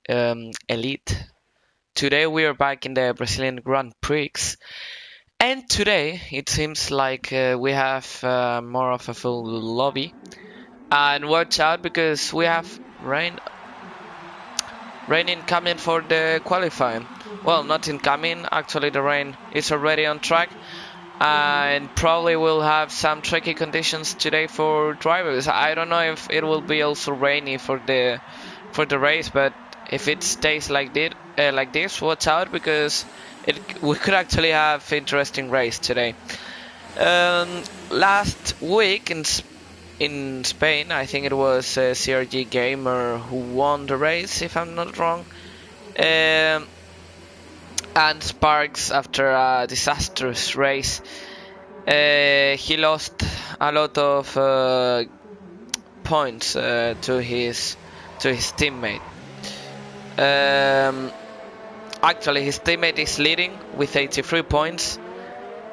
Elite. Today we are back in the Brazilian Grand Prix, and today it seems like we have more of a full lobby. And watch out because we have rain incoming for the qualifying. Well, not incoming, actually the rain is already on track. And probably will have some tricky conditions today for drivers. I don't know if it will be also rainy for the race, but if it stays like this, watch out because we could actually have interesting race today. Last week in Spain, I think it was CRG Gamer who won the race, if I'm not wrong. Um, and Sparks, after a disastrous race, he lost a lot of points to his teammate. Um, Actually, his teammate is leading with 83 points,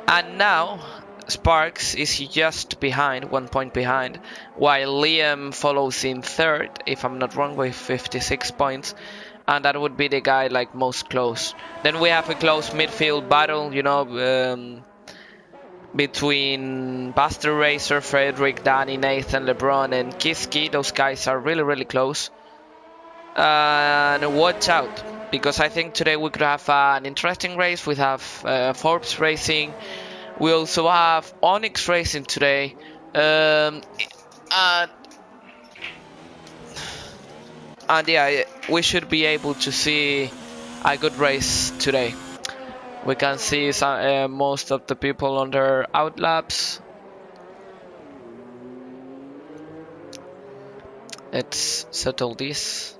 and now Sparks is just behind, 1 point behind, while Liam follows in third, if I'm not wrong, with 56 points. And that would be the guy like most close. Then we have a close midfield battle, between Buster Racer, Frederick, Danny, Nathan, LeBron, and Kiski. Those guys are really close. And watch out, because I think today we could have an interesting race. We have Forbes Racing. We also have Onyx Racing today. And, and yeah, we should be able to see a good race today. We can see most of the people on their outlaps. Let's settle this.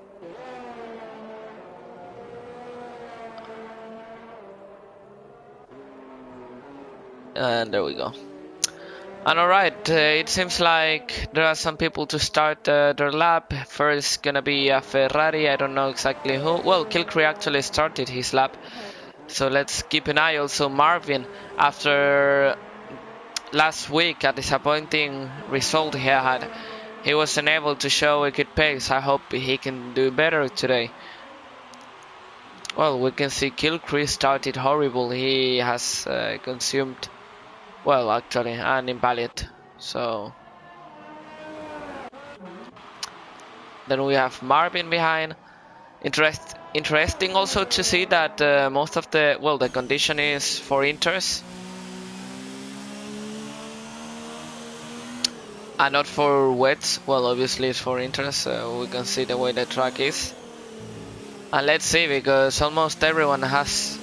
And there we go. And alright, it seems like there are some people to start their lap. First gonna be a Ferrari, I don't know exactly who. Well, Kilcree actually started his lap. So let's keep an eye. Also Marvin, after last week a disappointing result he had, he wasn't able to show a good pace. I hope he can do better today. Well, we can see Kilcree started horrible. He has consumed, well, actually, an invalid. So then we have Marvin behind. Interesting also to see that most of the condition is for Inters and not for wets. Well, obviously it's for Inters, so we can see the way the track is. And let's see, because almost everyone has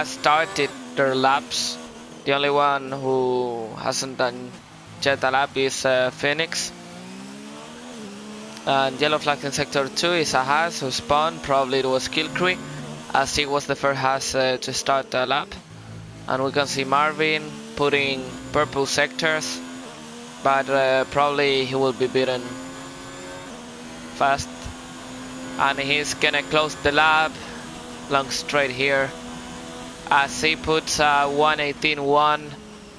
started their laps. The only one who hasn't done yet a lap is Phoenix. And yellow flag in sector 2 is a Haas who spawned. Probably it was Kilcree, as he was the first Haas to start the lap. And we can see Marvin putting purple sectors, but probably he will be beaten fast. And he's gonna close the lap long straight here, as he puts 1:18.1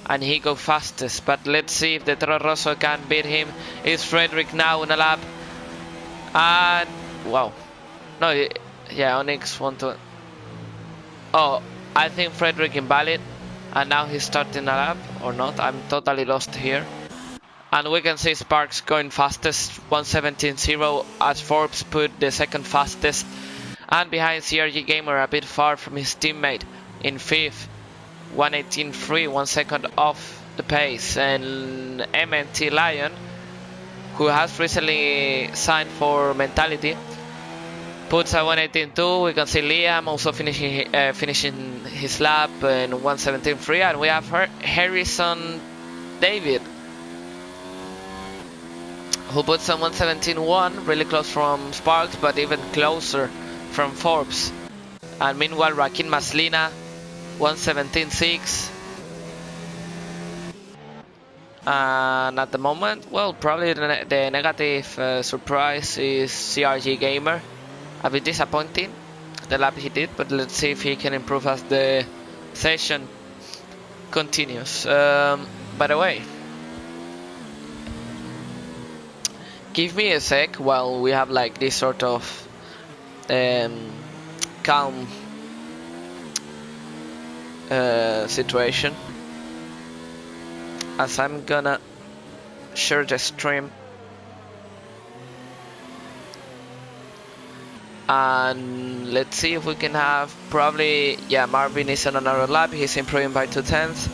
and he goes fastest. But let's see if the Toro Rosso can beat him. Is Frederick now in a lap? And wow, no, yeah, Onyx want to. Oh, I think Frederick invalid, and now he's starting a lap or not. I'm totally lost here. And we can see Sparks going fastest, 1:17.0, as Forbes put the second fastest, and behind CRG Gamer a bit far from his teammate in fifth, 1:18.3, 1 second off the pace. And MNT Lion, who has recently signed for Mentality, puts a 1:18.2. We can see Liam also finishing his lap in 1:17.3, and we have Harrison David, who puts a 1:17.1, really close from Sparks, but even closer from Forbes. And meanwhile, Rakin Maslina, 1:17.6. And at the moment, well, probably the negative surprise is CRG Gamer. A bit disappointing, the lap he did, but let's see if he can improve as the session continues. By the way, give me a sec while we have like this sort of calm situation, as I'm gonna share the stream. And let's see if we can have probably, yeah, Marvin is on another lap, he's improving by 2/10.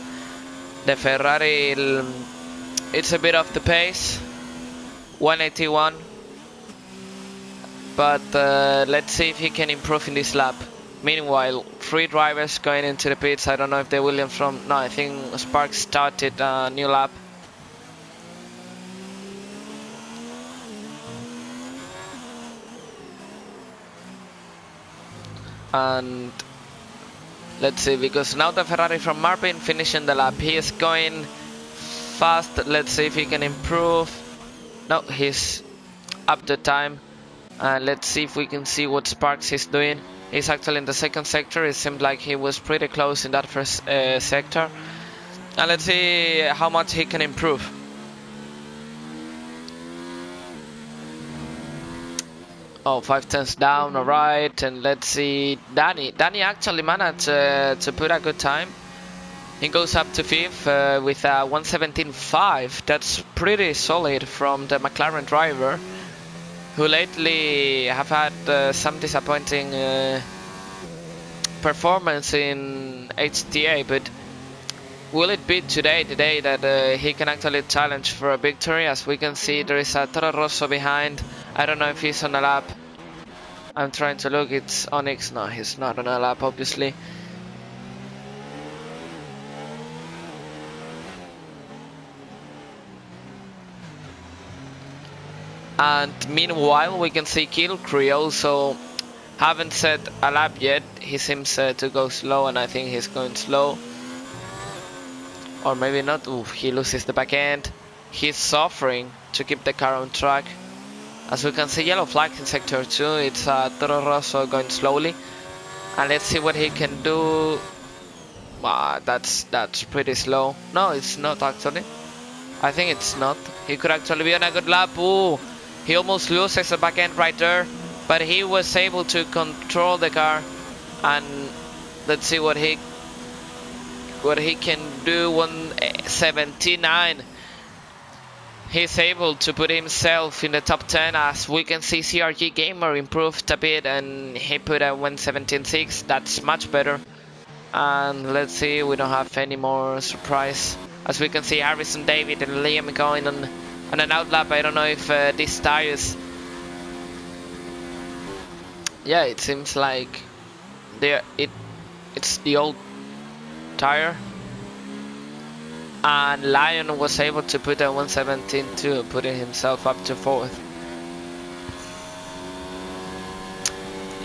The Ferrari, it's a bit off the pace, 181, but let's see if he can improve in this lap. Meanwhile, 3 drivers going into the pits. I don't know if they will from, no, I think Sparks started a new lap. And let's see, because now the Ferrari from Marvin finishing the lap. He is going fast. Let's see if he can improve. No, he's up the time. And let's see if we can see what Sparks is doing. He's actually in the second sector. It seemed like he was pretty close in that first sector. And let's see how much he can improve. Oh, 5/10 down, alright, and let's see, Danny actually managed to put a good time. He goes up to 5th with a 1:17.5. That's pretty solid from the McLaren driver, who lately have had some disappointing performance in HTA, but will it be today the day that he can actually challenge for a victory? As we can see, there is a Toro Rosso behind. I don't know if he's on a lap. I'm trying to look, it's Onyx. No, he's not on a lap, obviously. And meanwhile, we can see Kilcree also haven't set a lap yet. He seems to go slow, and I think he's going slow. Or maybe not. Ooh, he loses the back end. He's suffering to keep the car on track. As we can see, yellow flag in sector 2. It's Toro Rosso going slowly. And let's see what he can do. That's pretty slow. No, it's not actually. I think it's not. He could actually be on a good lap. Ooh, he almost loses the back end right there. But he was able to control the car. And let's see what he can do. 1:79. He's able to put himself in the top 10. As we can see, CRG Gamer improved a bit and he put a 1:17.6. That's much better. And let's see, we don't have any more surprise. As we can see, Harrison David and Liam going on an outlap. I don't know if these tires, yeah, it seems like it's the old tire. And Lion was able to put a 1:17.2, putting himself up to 4th.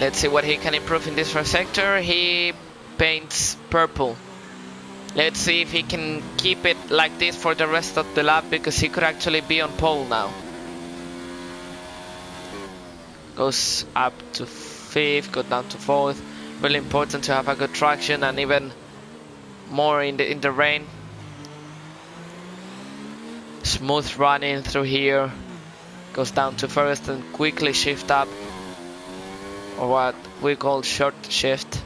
Let's see what he can improve in this first sector. He paints purple. Let's see if he can keep it like this for the rest of the lap, because he could actually be on pole now. Goes up to 5th, goes down to 4th. Really important to have a good traction, and even more in the rain. Smooth running through here. Goes down to 1st and quickly shift up, or what we call short shift.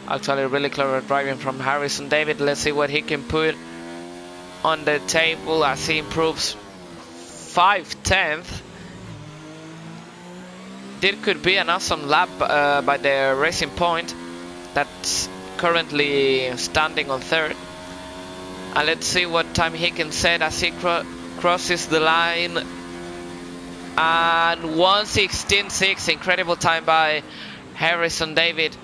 Actually really clever driving from Harrison David. Let's see what he can put on the table as he improves 5/10. This could be an awesome lap by the Racing Point, that's currently standing on 3rd. And let's see what time he can set as he crosses the line. And 1:16.6, incredible time by Harrison David.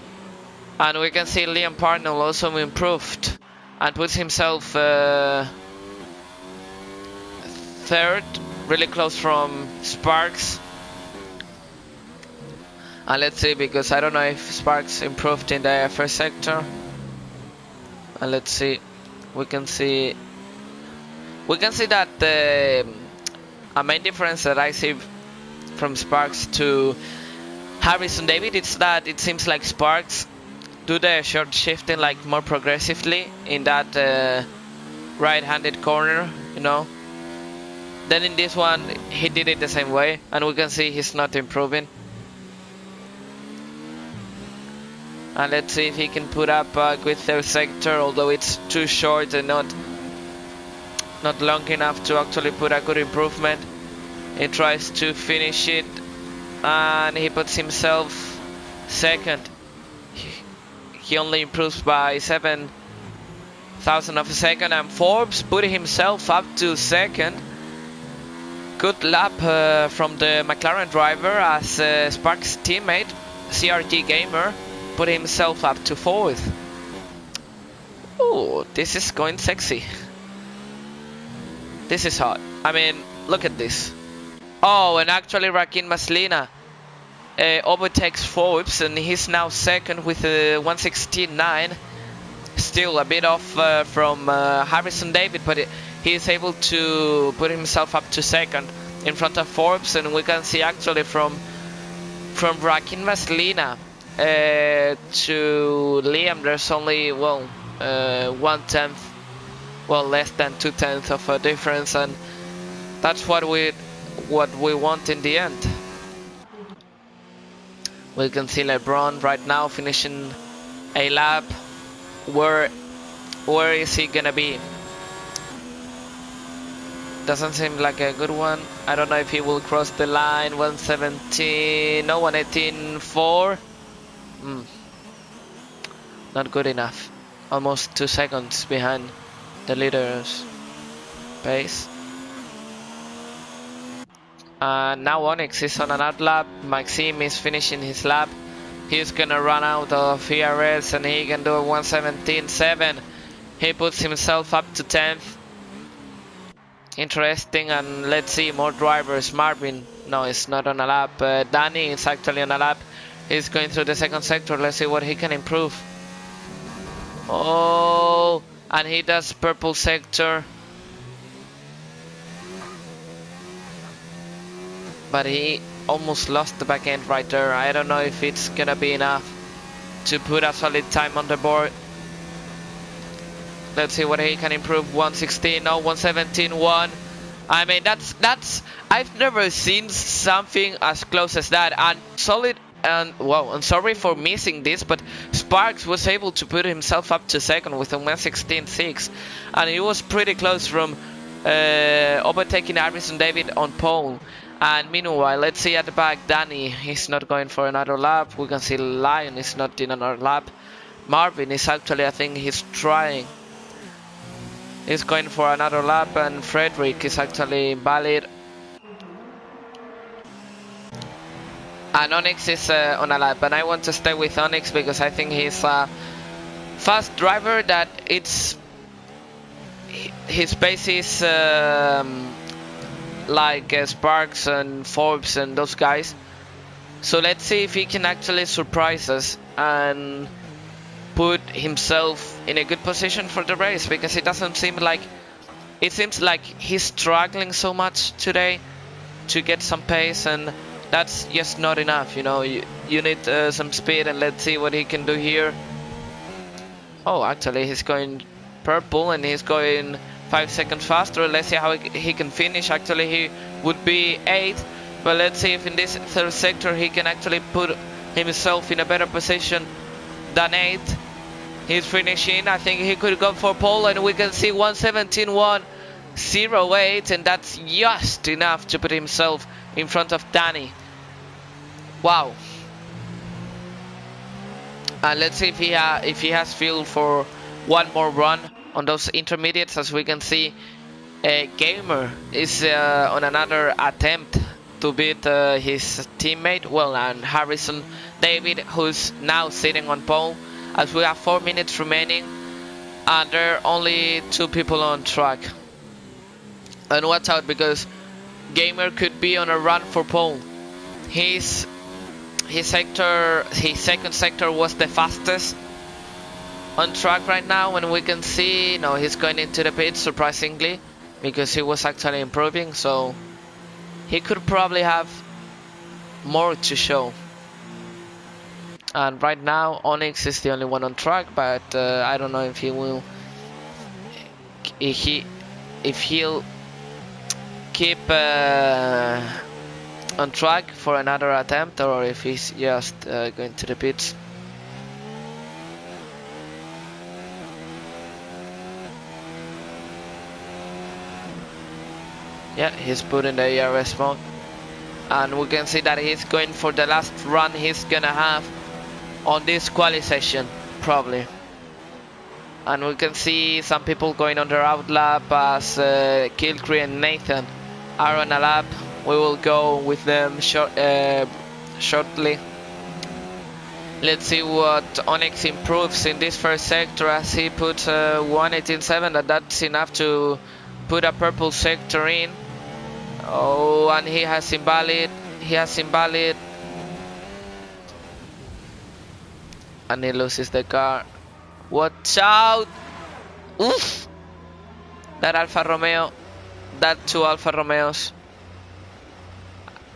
And we can see Liam Parnell also improved and puts himself 3rd, really close from Sparks. And let's see, because I don't know if Sparks improved in the first sector. And let's see. We can see that a main difference that I see from Sparks to Harrison David is that it seems like Sparks do the short shifting like more progressively in that right-handed corner, you know. Then in this one, he did it the same way, and we can see he's not improving. And let's see if he can put up a good third sector, although it's too short and not long enough to actually put a good improvement. He tries to finish it, and he puts himself second. He only improves by 7,000 of a second, and Forbes put himself up to second. Good lap from the McLaren driver, as Sparks' teammate, CRT Gamer, put himself up to fourth. Oh, this is going sexy. This is hot. I mean, look at this. Oh, and actually Rakin Maslina overtakes Forbes, and he's now second with 1:16.9. Still a bit off from Harrison David, but he is able to put himself up to second in front of Forbes, and we can see actually from Rakin Maslina to Liam, there's only 1/10, well, less than 2/10 of a difference, and that's what we want in the end. We can see LeBron right now finishing a lap. Where is he gonna be? Doesn't seem like a good one. I don't know if he will cross the line. 1:17, no, 1:18.4. Not good enough. Almost 2 seconds behind the leader's pace. Now Onyx is on another lap. Maxime is finishing his lap. He's gonna run out of ERS, and he can do a 1:17.7. He puts himself up to 10th. Interesting, and let's see more drivers. Marvin, no, it's not on a lap. Danny is actually on a lap. He's going through the second sector. Let's see what he can improve. Oh, and he does purple sector. But he almost lost the back end right there. I don't know if it's gonna be enough to put a solid time on the board. Let's see what he can improve. 1:16, no, 1:17.1. I mean, that's I've never seen something as close as that. And solid, and wow, I'm sorry for missing this, but Sparks was able to put himself up to second with a 1:16.6, and he was pretty close from overtaking Harrison David on pole. And meanwhile, let's see at the back, Danny, he's not going for another lap. We can see Lion is not in another lap. Marvin is actually, I think he's trying. He's going for another lap, and Frederick is actually valid. And Onyx is on a lap, and I want to stay with Onyx because I think he's a fast driver that his pace is like Sparks and Forbes and those guys. So let's see if he can actually surprise us and put himself in a good position for the race, because it seems like he's struggling so much today to get some pace, and that's just not enough. You know, you need some speed, and let's see what he can do here. Oh, actually he's going purple, and he's going 5 seconds faster. Let's see how he can finish. Actually, he would be 8th, but let's see if in this third sector he can actually put himself in a better position than 8th. He's finishing. I think he could go for pole, and we can see 1:17.108, and that's just enough to put himself in front of Danny. Wow. And let's see if he has fuel for one more run on those intermediates. As we can see, Gamer is on another attempt to beat his teammate, and Harrison David, who's now sitting on pole, as we have 4 minutes remaining and there are only 2 people on track. And watch out, because Gamer could be on a run for pole. His second sector was the fastest on track right now, and we can see, no, he's going into the pits, surprisingly, because he was actually improving, so he could probably have more to show. And right now Onyx is the only one on track, but I don't know if he will, if he'll keep on track for another attempt or if he's just going to the pits. Yeah, he's put in the ERS mode. And we can see that he's going for the last run he's gonna have on this quali session, probably. And we can see some people going on their out lap as Kilcree and Nathan are on a lap. We will go with them shortly. Let's see what Onyx improves in this first sector as he puts 1:18.7, and that's enough to put a purple sector in. Oh, and he has invalid. And he loses the car. Watch out! Oof! That Alfa Romeo, that two Alfa Romeos.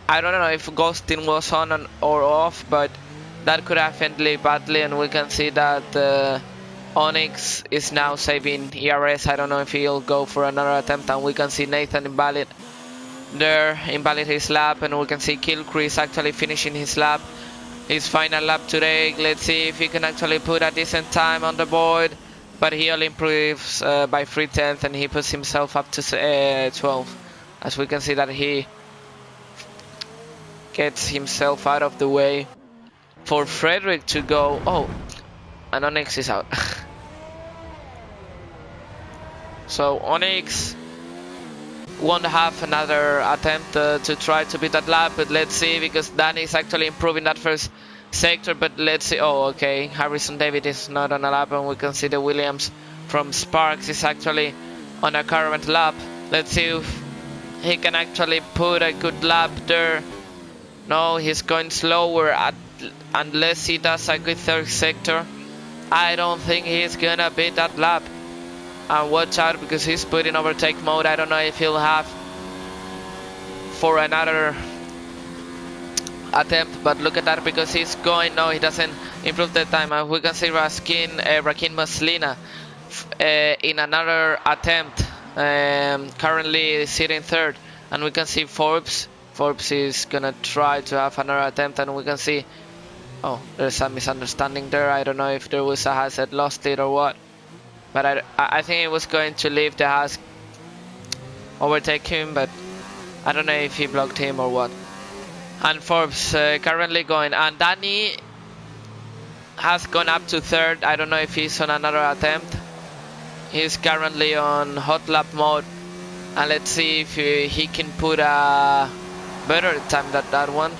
I don't know if ghosting was on or off, but that could have ended badly, and we can see that Onyx is now saving ERS. I don't know if he'll go for another attempt, and we can see Nathan invalid his lap, and we can see Kilcree is actually finishing his lap, his final lap today. Let's see if he can actually put a decent time on the board, but he only improves by 3/10, and he puts himself up to 12, as we can see that he gets himself out of the way for Frederick to go. Oh, and Onyx is out. So Onyx won't have another attempt to try to beat that lap, but let's see, because Danny is actually improving that first sector. But let's see. Oh, okay, Harrison David is not on a lap, and we can see the Williams from Sparks is actually on a current lap. Let's see if he can actually put a good lap there. No, he's going slower unless he does a good third sector. I don't think he's gonna beat that lap. And watch out, because he's put in overtake mode. I don't know if he'll have for another attempt, but look at that, because he's going. No, he doesn't improve the time. And we can see Rakin Maslina in another attempt, currently sitting third. And we can see Forbes is gonna try to have another attempt, and we can see, oh, there's a misunderstanding there. I don't know if there was a hazard, lost it or what. But I think he was going to leave the house, overtake him, but I don't know if he blocked him or what. And Forbes currently going, and Danny has gone up to third. I don't know if he's on another attempt. He's currently on hot lap mode, and let's see if he can put a better time than that one.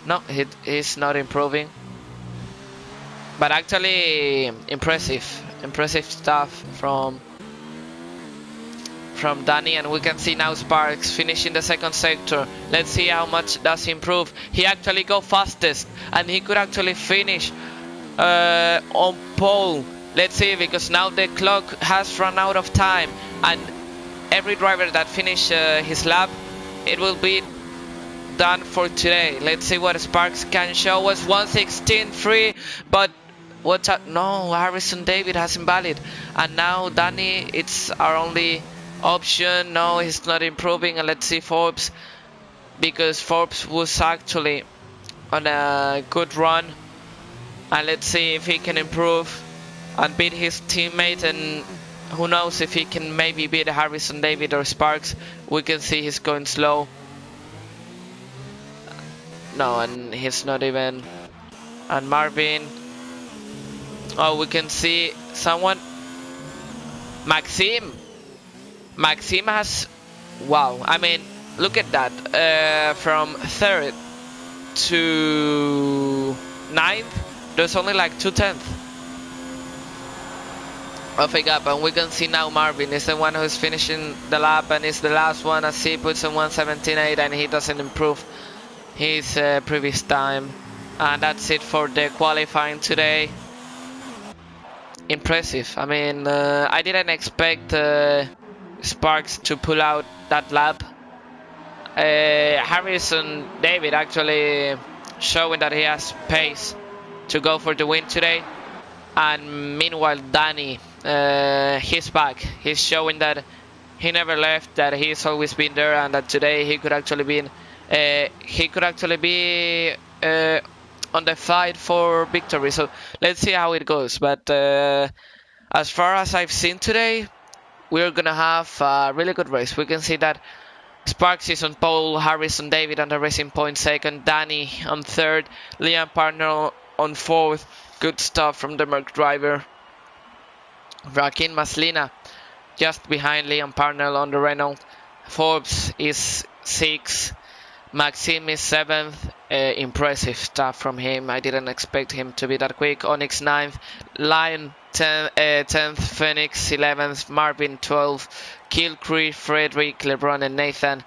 No, he's not improving. But actually impressive stuff from Danny. And we can see now Sparks finishing the second sector. Let's see how much does he improve. He actually go fastest, and he could actually finish on pole. Let's see, because now the clock has run out of time, and every driver that finish his lap, it will be done for today. Let's see what Sparks can show us. 1:16.3, but what's up? No, Harrison David has invalid, and now Danny, it's our only option. No, he's not improving. And let's see Forbes, because Forbes was actually on a good run, and let's see if he can improve and beat his teammate, and who knows if he can maybe beat Harrison David or Sparks. We can see he's going slow. No, and he's not even. And Marvin. Oh, we can see someone. Maxime has. Wow, I mean, look at that. From third to 9th, there's only like 2/10 of a gap. And we can see now Marvin is the one who's finishing the lap, and is the last one, as he puts in 1:17.8, and he doesn't improve his previous time. And that's it for the qualifying today. Impressive. I mean, I didn't expect Sparks to pull out that lap. Harrison David actually showing that he has pace to go for the win today. And meanwhile, Danny, he's back. He's showing that he never left, that he's always been there, and that today he could actually be on the fight for victory. So let's see how it goes. But as far as I've seen today, we're gonna have a really good race. We can see that Sparks is on pole, Harrison David on the Racing Point second, Danny on third, Liam Parnell on fourth. Good stuff from the Merc driver. Joaquin Maslina just behind Liam Parnell on the Renault. Forbes is 6th. Maxime is 7th. Impressive stuff from him. I didn't expect him to be that quick. Onyx 9th. Lion 10th. Phoenix 11th. Marvin 12th. Kilcree, Frederick, LeBron and Nathan.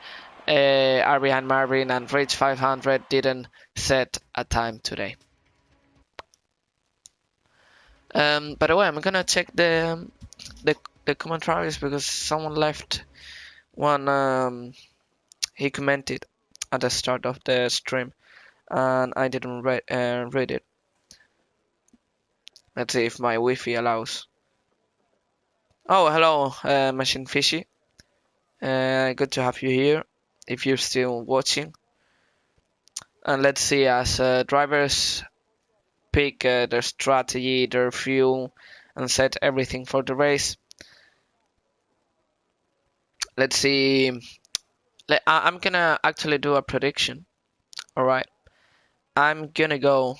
Ariane Marvin and Rich 500 didn't set a time today. By the way, I'm gonna check the commentaries because someone left one. He commented at the start of the stream, and I didn't read it. Let's see if my Wi-Fi allows. Oh, hello, Machine Fishy. Good to have you here. If you're still watching, and let's see as drivers pick their strategy, their fuel, and set everything for the race. Let's see. I'm gonna actually do a prediction. All right, I'm gonna go.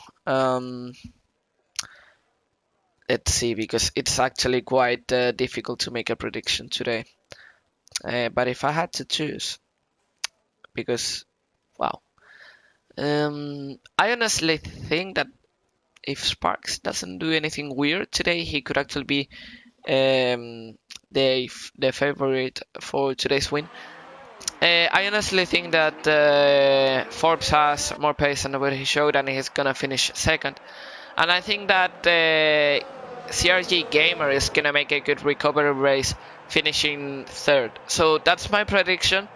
Let's see, because it's actually quite difficult to make a prediction today. But if I had to choose, because wow, I honestly think that if Sparks doesn't do anything weird today, he could actually be the favorite for today's win. I honestly think that Forbes has more pace than what he showed, and he's gonna finish second. And I think that CRG Gamer is gonna make a good recovery race, finishing third. So that's my prediction,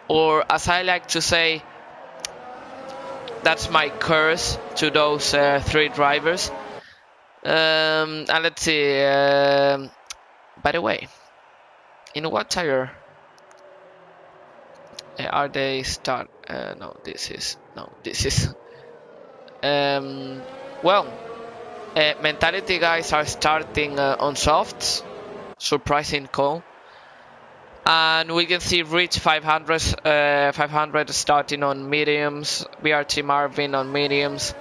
or as I like to say, that's my curse to those 3 drivers. And let's see. By the way, in what tire are they start? No, this is well, Mentality guys are starting on softs. Surprising call. And we can see Rich 500 starting on mediums, BRT Marvin on mediums,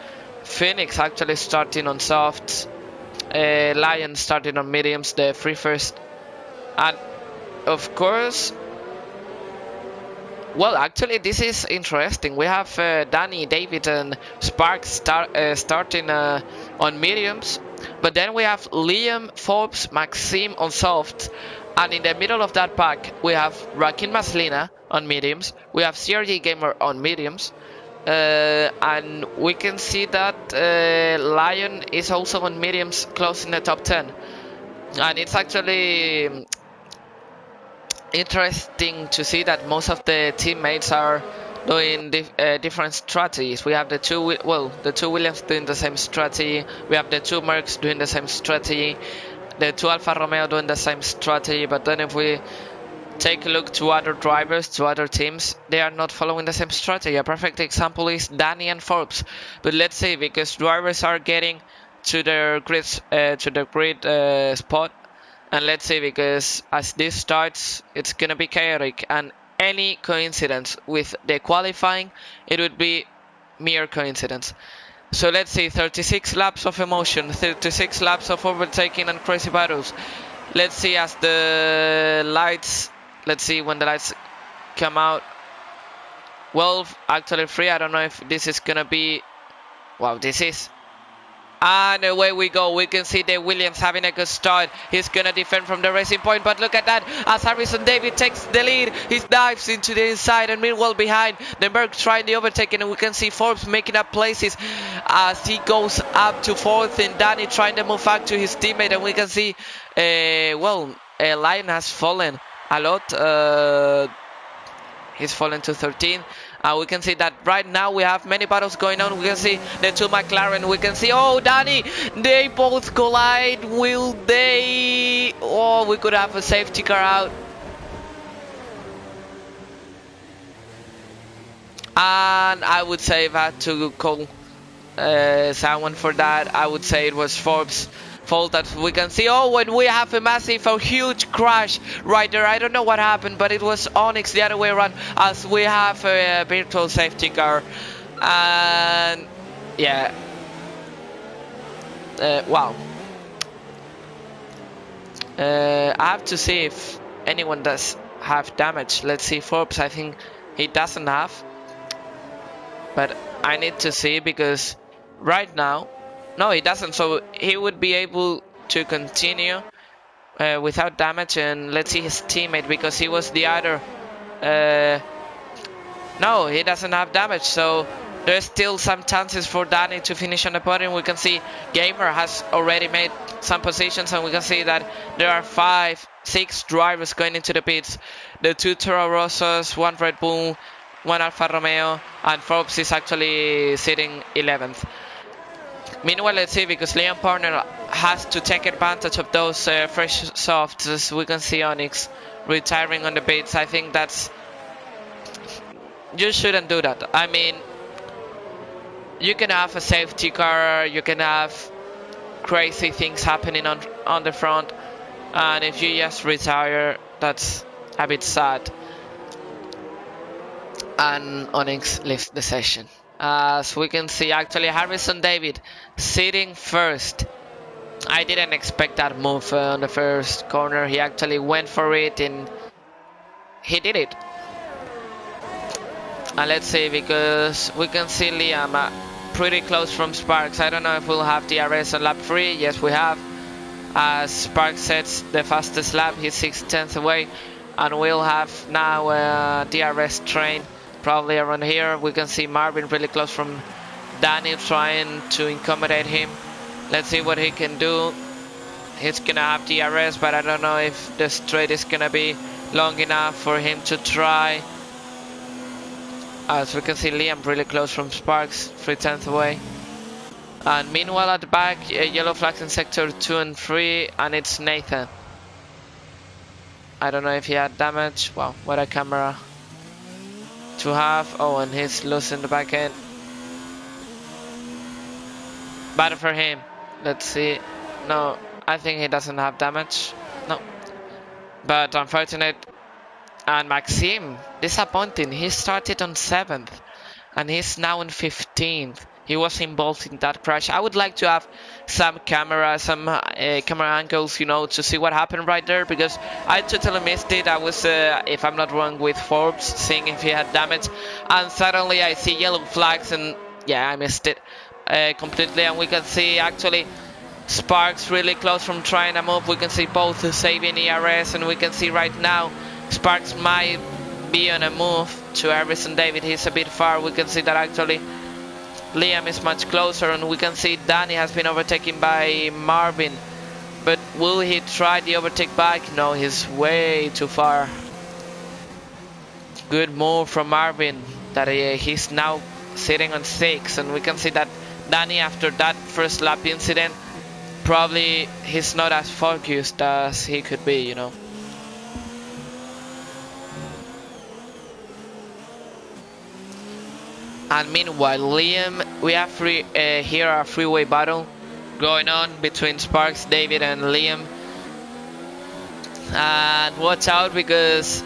Phoenix actually starting on softs, Lion starting on mediums, the 3 first. And of course, well, actually this is interesting. We have Danny, David and Sparks starting on mediums, but then we have Liam, Forbes, Maxime on softs. And in the middle of that pack, we have Joaquin Maslina on mediums. We have CRG Gamer on mediums. And we can see that Lion is also on mediums, close in the top 10. And it's actually interesting to see that most of the teammates are doing different strategies. We have the two Williams doing the same strategy. We have the 2 Mercs doing the same strategy. The 2 Alfa Romeo doing the same strategy, but then if we take a look to other drivers, to other teams, they are not following the same strategy. A perfect example is Danny and Forbes. But let's see, because drivers are getting to their grid spot, and let's see, because as this starts, it's gonna be chaotic, and any coincidence with the qualifying, it would be mere coincidence. So let's see, 36 laps of emotion, 36 laps of overtaking and crazy battles. Let's see as the lights, let's see when the lights come out. Well, actually 3, I don't know if this is gonna be, wow, this is. And away we go. We can see the Williams having a good start. He's gonna defend from the Racing Point, but look at that, as Harrison David takes the lead, he dives into the inside, and meanwhile behind, the Merc trying the overtaking, and we can see Forbes making up places as he goes up to 4th, and Danny trying to move back to his teammate, and we can see Lion has fallen a lot. He's fallen to 13. We can see that right now we have many battles going on. We can see the 2 McLaren. We can see, oh, Danny, they both collide. Will they? Oh, we could have a safety car out. And I would say if I had to call someone for that, I would say it was Forbes' fault. That we can see, oh, when we have a massive or huge crash right there. I don't know what happened, but it was Onyx the other way around, as we have a virtual safety car. And yeah, wow. I have to see if anyone does have damage. Let's see, Forbes, I think he doesn't have, but I need to see, because right now, no, he doesn't, so he would be able to continue without damage. And let's see his teammate, because he was the other, no, he doesn't have damage, so there's still some chances for Danny to finish on the podium. We can see Gamer has already made some positions, and we can see that there are 5, 6 drivers going into the pits. The 2 Toro Rossos, 1 Red Bull, 1 Alfa Romeo, and Forbes is actually sitting 11th. Meanwhile, let's see, because Liam Partner has to take advantage of those fresh softs, as we can see Onyx retiring on the pits. I think that's... you shouldn't do that. I mean, you can have a safety car, you can have crazy things happening on the front, and if you just retire, that's a bit sad. And Onyx leaves the session. As we can see, actually Harrison David sitting first. I didn't expect that move on the first corner. He actually went for it and he did it. And let's see, because we can see Liam pretty close from Sparks. I don't know if we'll have DRS on lap 3. Yes, we have. As Sparks sets the fastest lap, he's 6/10 away. And we'll have now a DRS train probably around here. We can see Marvin really close from Danny, trying to accommodate him. Let's see what he can do. He's gonna have DRS, but I don't know if the straight is gonna be long enough for him to try. As we can see, Liam really close from Sparks, 3/10 away. And meanwhile at the back, yellow flags in sector 2 and 3, and it's Nathan. I don't know if he had damage. Wow, what a camera to have. Oh, and he's losing the back end. Bad for him. Let's see. No, I think he doesn't have damage. No. But unfortunate. And Maxime, disappointing. He started on 7th and he's now in 15th. He was involved in that crash. I would like to have some camera angles, you know, to see what happened right there, because I totally missed it. I was, if I'm not wrong, with Forbes, seeing if he had damage, and suddenly I see yellow flags, and yeah, I missed it completely. And we can see actually Sparks really close from trying to move. We can see both saving ERS, and we can see right now Sparks might be on a move to Harrison David. He's a bit far. We can see that actually Liam is much closer, and we can see Danny has been overtaken by Marvin. But will he try the overtake back? No, he's way too far. Good move from Marvin, that he's now sitting on 6, and we can see that Danny, after that first lap incident, probably he's not as focused as he could be, you know. And meanwhile, Liam, we have here a freeway battle going on between Sparks, David, and Liam. And watch out, because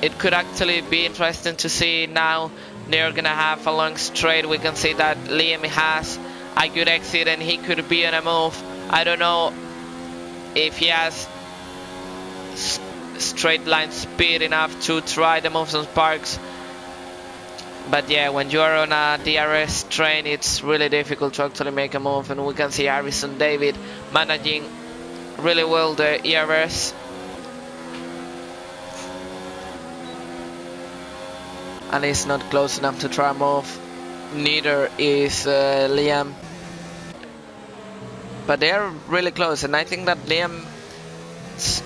it could actually be interesting to see now. They're gonna have a long straight. We can see that Liam has a good exit and he could be on a move. I don't know if he has straight line speed enough to try the moves on Sparks. But yeah, when you are on a DRS train, it's really difficult to actually make a move. And we can see Harrison David managing really well the ERS. And he's not close enough to try a move. Neither is Liam. But they are really close, and I think that Liam is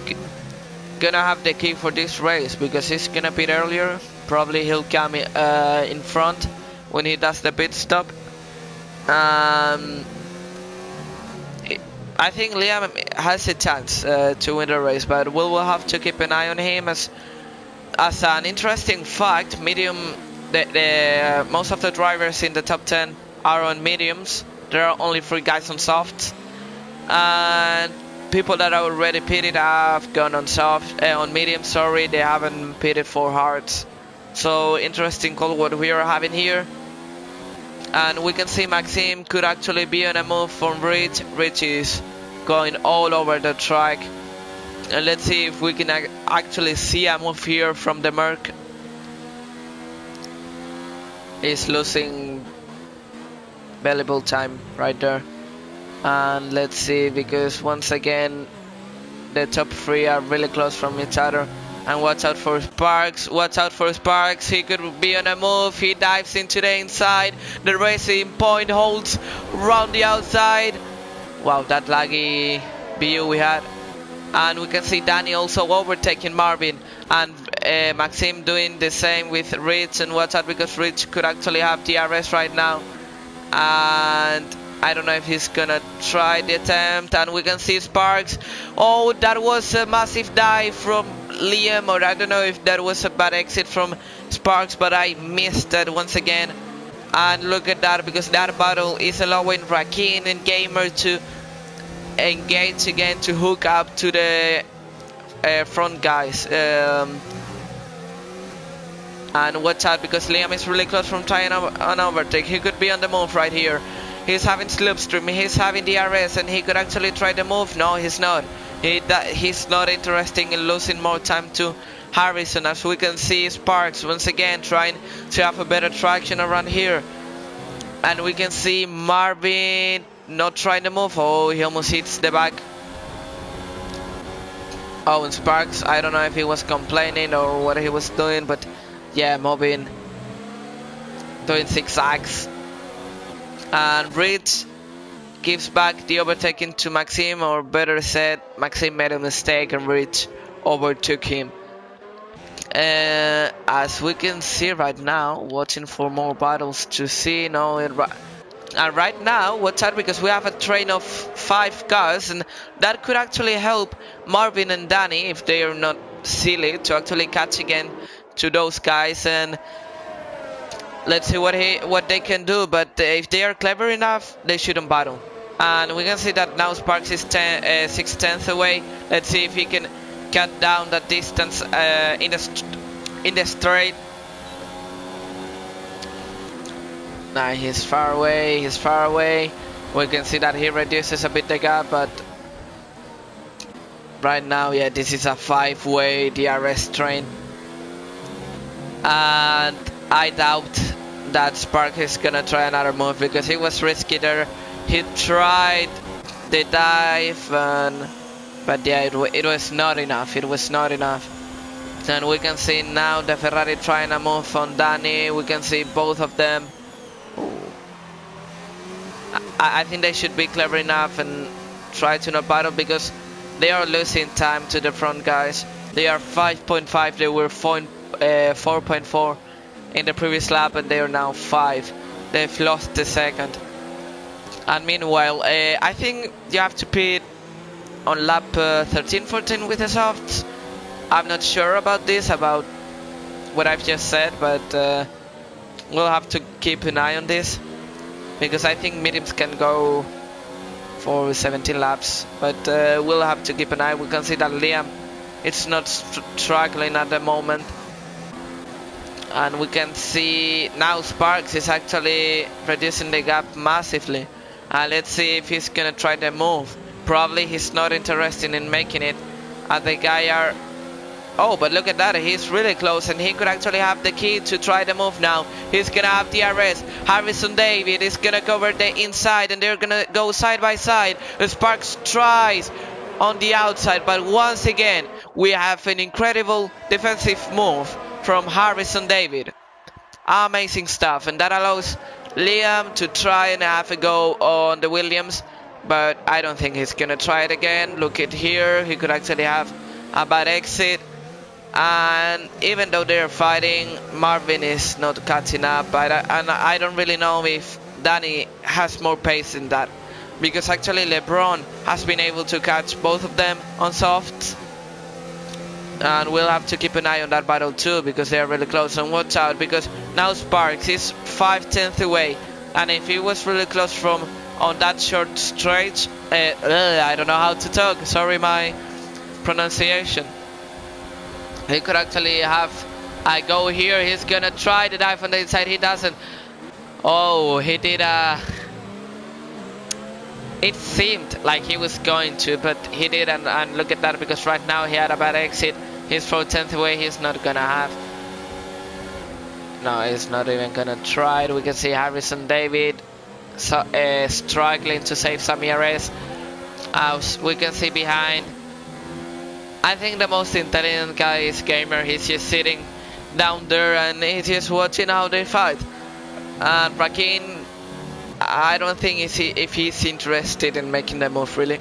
gonna have the key for this race, because he's gonna pit earlier. Probably he'll come in front when he does the pit stop. I think Liam has a chance to win the race, but we'll have to keep an eye on him. As an interesting fact, Medium most of the drivers in the top 10 are on mediums. There are only 3 guys on softs, and people that are already pitted have gone on on medium. Sorry, they haven't pitted for hards. So interesting call what we are having here. And we can see Maxime could actually be on a move from Rich. Rich is going all over the track. And let's see if we can actually see a move here from the Merc. He's losing valuable time right there. And let's see, because once again the top 3 are really close from each other. And watch out for Sparks, watch out for Sparks, he could be on a move, he dives into the inside, the Racing Point holds round the outside. Wow, that laggy view we had. And we can see Danny also overtaking Marvin, and Maxime doing the same with Rich. And watch out, because Rich could actually have DRS right now, and I don't know if he's gonna try the attempt. And we can see Sparks. Oh, that was a massive dive from Liam, or I don't know if that was a bad exit from Sparks, but I missed that once again. And look at that, because that battle is allowing Rakin and Gamer to engage again, to hook up to the front guys. And watch out, because Liam is really close from trying an overtake. He could be on the move right here. He's having slipstream, he's having DRS, and he could actually try the move. No, he's not. He's not interested in losing more time to Harrison. As we can see, Sparks once again trying to have a better traction around here. And we can see Marvin not trying to move. Oh, he almost hits the back. Oh, and Sparks, I don't know if he was complaining or what he was doing, but yeah, moving, doing zigzags. And Rich gives back the overtaking to Maxime, or better said, Maxime made a mistake and Rich overtook him. As we can see right now, watching for more battles to see. No, and right now, watch out, because we have a train of 5 cars, and that could actually help Marvin and Danny, if they are not silly, to actually catch again to those guys. And let's see what they can do. But if they are clever enough, they shouldn't battle. And we can see that now Sparks is 6/10 away. Let's see if he can cut down that distance in the straight. Now he's far away, he's far away. We can see that he reduces a bit the gap, but right now, yeah, this is a 5-way DRS train. And I doubt that Spark is gonna try another move, because he was risky there. He tried the dive, but yeah, it was not enough. It was not enough. And we can see now the Ferrari trying a move on Danny. We can see both of them. I think they should be clever enough and try to not battle, because they are losing time to the front guys. They are 5.5. They were 4.4 in the previous lap, and they are now 5. They've lost the second. And meanwhile, I think you have to pit on lap 13-14 with the softs. I'm not sure about this, about what I've just said, but we'll have to keep an eye on this, because I think mediums can go for 17 laps, but we'll have to keep an eye. We can see that Liam, it's not struggling at the moment. And we can see now Sparks is actually reducing the gap massively. Let's see if he's gonna try the move. Probably he's not interested in making it. The guy are... Oh, but look at that, he's really close, and he could actually have the key to try the move now. He's gonna have DRS. Harrison David is gonna cover the inside, and they're gonna go side by side. Sparks tries on the outside, but once again, we have an incredible defensive move from Harrison David. Amazing stuff, and that allows Liam to try and have a go on the Williams, but I don't think he's gonna try it again. Look at here, he could actually have a bad exit. And even though they're fighting, Marvin is not catching up. And I don't really know if Danny has more pace than that, because actually LeBron has been able to catch both of them on softs. And we'll have to keep an eye on that battle too, because they are really close. And watch out, because now Sparks is 5/10 away, and if he was really close from on that short stretch, I don't know how to talk, sorry my pronunciation, he could actually have a go here. He's gonna try to dive on the inside, he doesn't. Oh, he did it seemed like he was going to, but he didn't. And look at that, because right now he had a bad exit. He's from 10th away, he's not gonna have. No, he's not even gonna try it. We can see Harrison David struggling to save some ERS. We can see behind, I think the most intelligent guy is Gamer. He's just sitting down there and he's just watching how they fight. And Rakin, I don't think if he's interested in making the move really.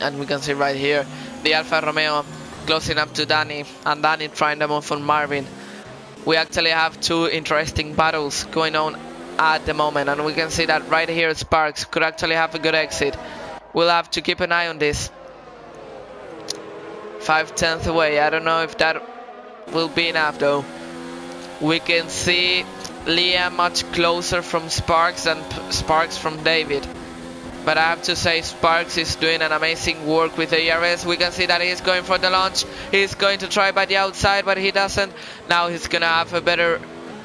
And we can see right here the Alfa Romeo closing up to Danny, and Danny trying the move on Marvin. We actually have two interesting battles going on at the moment, and we can see that right here Sparks could actually have a good exit. We'll have to keep an eye on this. 5/10 away, I don't know if that will be enough though. We can see Liam much closer from Sparks than Sparks from David. But I have to say Sparks is doing an amazing work with the ERS. We can see that he's going for the launch. He's going to try by the outside, but he doesn't. Now he's gonna have a better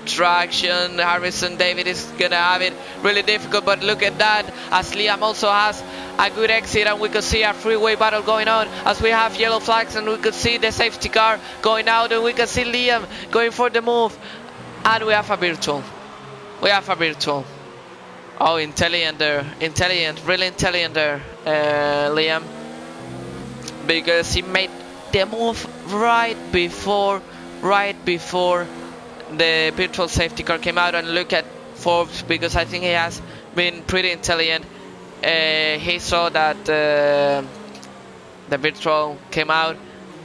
traction. Harrison David is gonna have it really difficult, but look at that, as Liam also has a good exit, and we could see a freeway battle going on as we have yellow flags, and we could see the safety car going out, and we can see Liam going for the move. And we have a virtual. Oh, intelligent there. Really intelligent there, Liam. Because he made the move right before the virtual safety car came out. And look at Forbes, because I think he has been pretty intelligent. He saw that the virtual came out,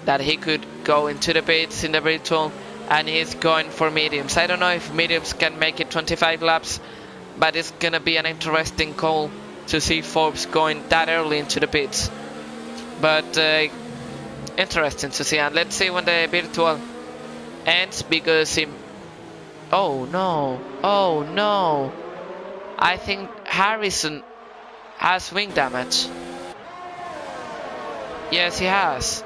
that he could go into the pits in the virtual, and he's going for mediums. I don't know if mediums can make it 25 laps, but it's gonna be an interesting call to see Forbes going that early into the pits. But interesting to see, and let's see when the virtual ends, because he... oh no, I think Harrison has wing damage. Yes, he has.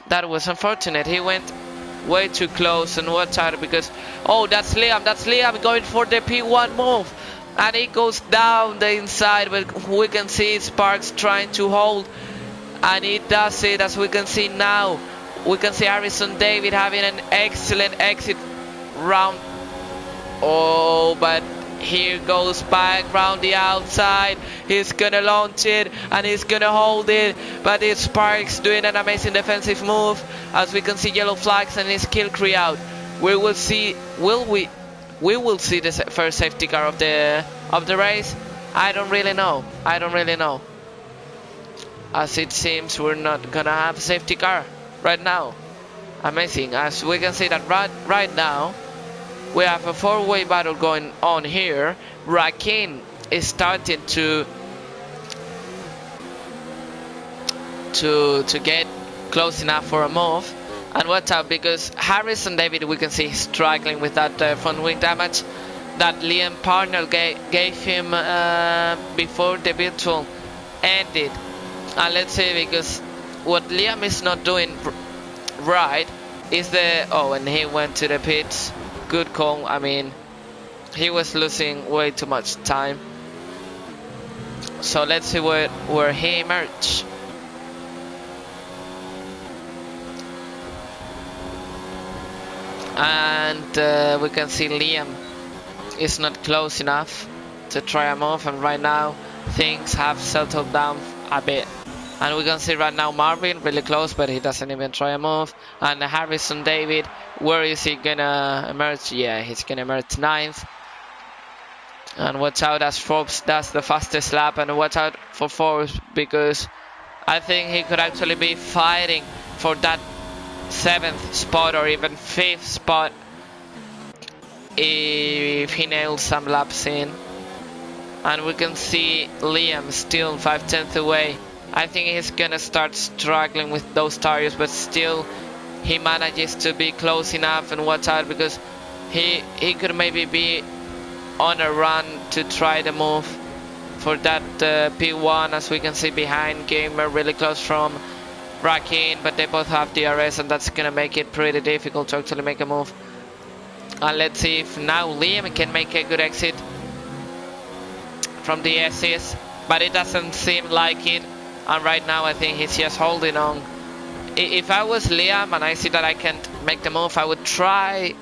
That was unfortunate. He went way too close, and watch out, because oh, that's Liam going for the P1 move, and he goes down the inside, but we can see Sparks trying to hold, and he does it, as we can see now. We can see Harrison David having an excellent exit round. Oh, but here goes back round the outside. He's gonna launch it and he's gonna hold it, but it's Sparks doing an amazing defensive move, as we can see yellow flags and his kill crew out. We will see, we will see the first safety car of the race. I don't really know, as it seems we're not gonna have a safety car right now. Amazing, as we can see that right now we have a four-way battle going on here. Rakin is starting to get close enough for a move. And watch out, because Harrison David, we can see struggling with that front wing damage that Liam Parnell gave him before the virtual ended. And let's see, because what Liam is not doing right is the... oh, and he went to the pits. Good call. I mean, he was losing way too much time. So let's see where he emerged. And we can see Liam is not close enough to try a move, and right now things have settled down a bit. And we can see right now Marvin really close, but he doesn't even try a move. And Harrison David, where is he gonna emerge? Yeah, he's gonna emerge 9th. And watch out as Forbes does the fastest lap, and watch out for Forbes, because I think he could actually be fighting for that 7th spot or even 5th spot if he nails some laps in. And we can see Liam still 5/10 away, I think he's gonna start struggling with those tires, but still he manages to be close enough. And watch out, because he could maybe be on a run to try the move for that P1, as we can see behind Gamer, really close from Rakin, but they both have DRS, and that's gonna make it pretty difficult to actually make a move. And let's see if now Liam can make a good exit from the SS, but it doesn't seem like it. And right now I think he's just holding on. If I was Liam and I see that I can't make the move, I would try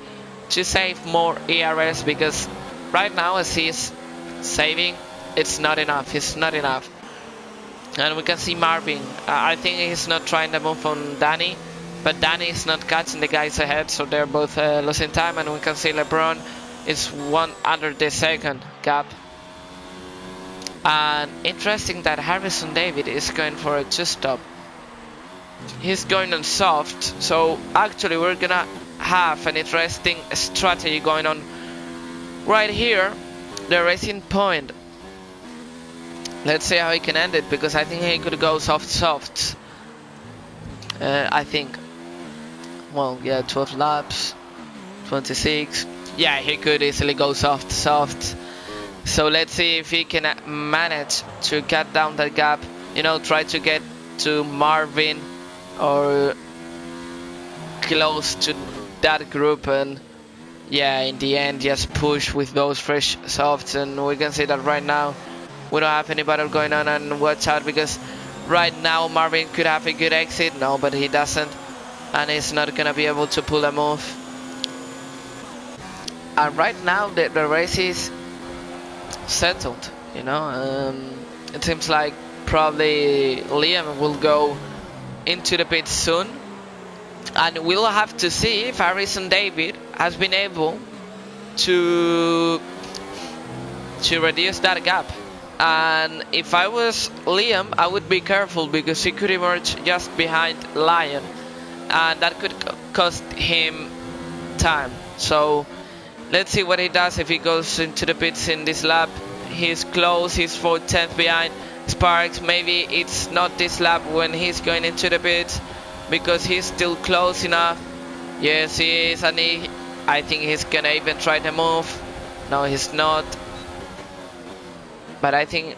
to save more ERS, because right now as he's saving, it's not enough. It's not enough. And we can see Marvin. I think he's not trying to move on Danny, but Danny is not catching the guys ahead, so they're both losing time. And we can see LeBron is 1 under the second gap. And interesting that Harrison David is going for a 2-stop. He's going on soft, so actually we're gonna have an interesting strategy going on right here. The racing point. Let's see how he can end it, because I think he could go soft. I think. Well, yeah, 12 laps, 26. Yeah, he could easily go soft. So let's see if he can manage to cut down that gap. You know, try to get to Marvin or close to that group, and yeah, in the end just push with those fresh softs. And we can see that right now we don't have any battle going on. And watch out, because right now Marvin could have a good exit. No, but he doesn't, and he's not gonna be able to pull a move. And right now the race is settled, you know. It seems like probably Liam will go into the pit soon, and we'll have to see if Harrison David has been able to reduce that gap. And if I was Liam, I would be careful, because he could emerge just behind Lion, and that could cost him time. So let's see what he does if he goes into the pits in this lap. He's close, he's 4/10 behind Sparks. Maybe it's not this lap when he's going into the pits, because he's still close enough. Yes, he is, and I think he's gonna even try to move. No, he's not. But I think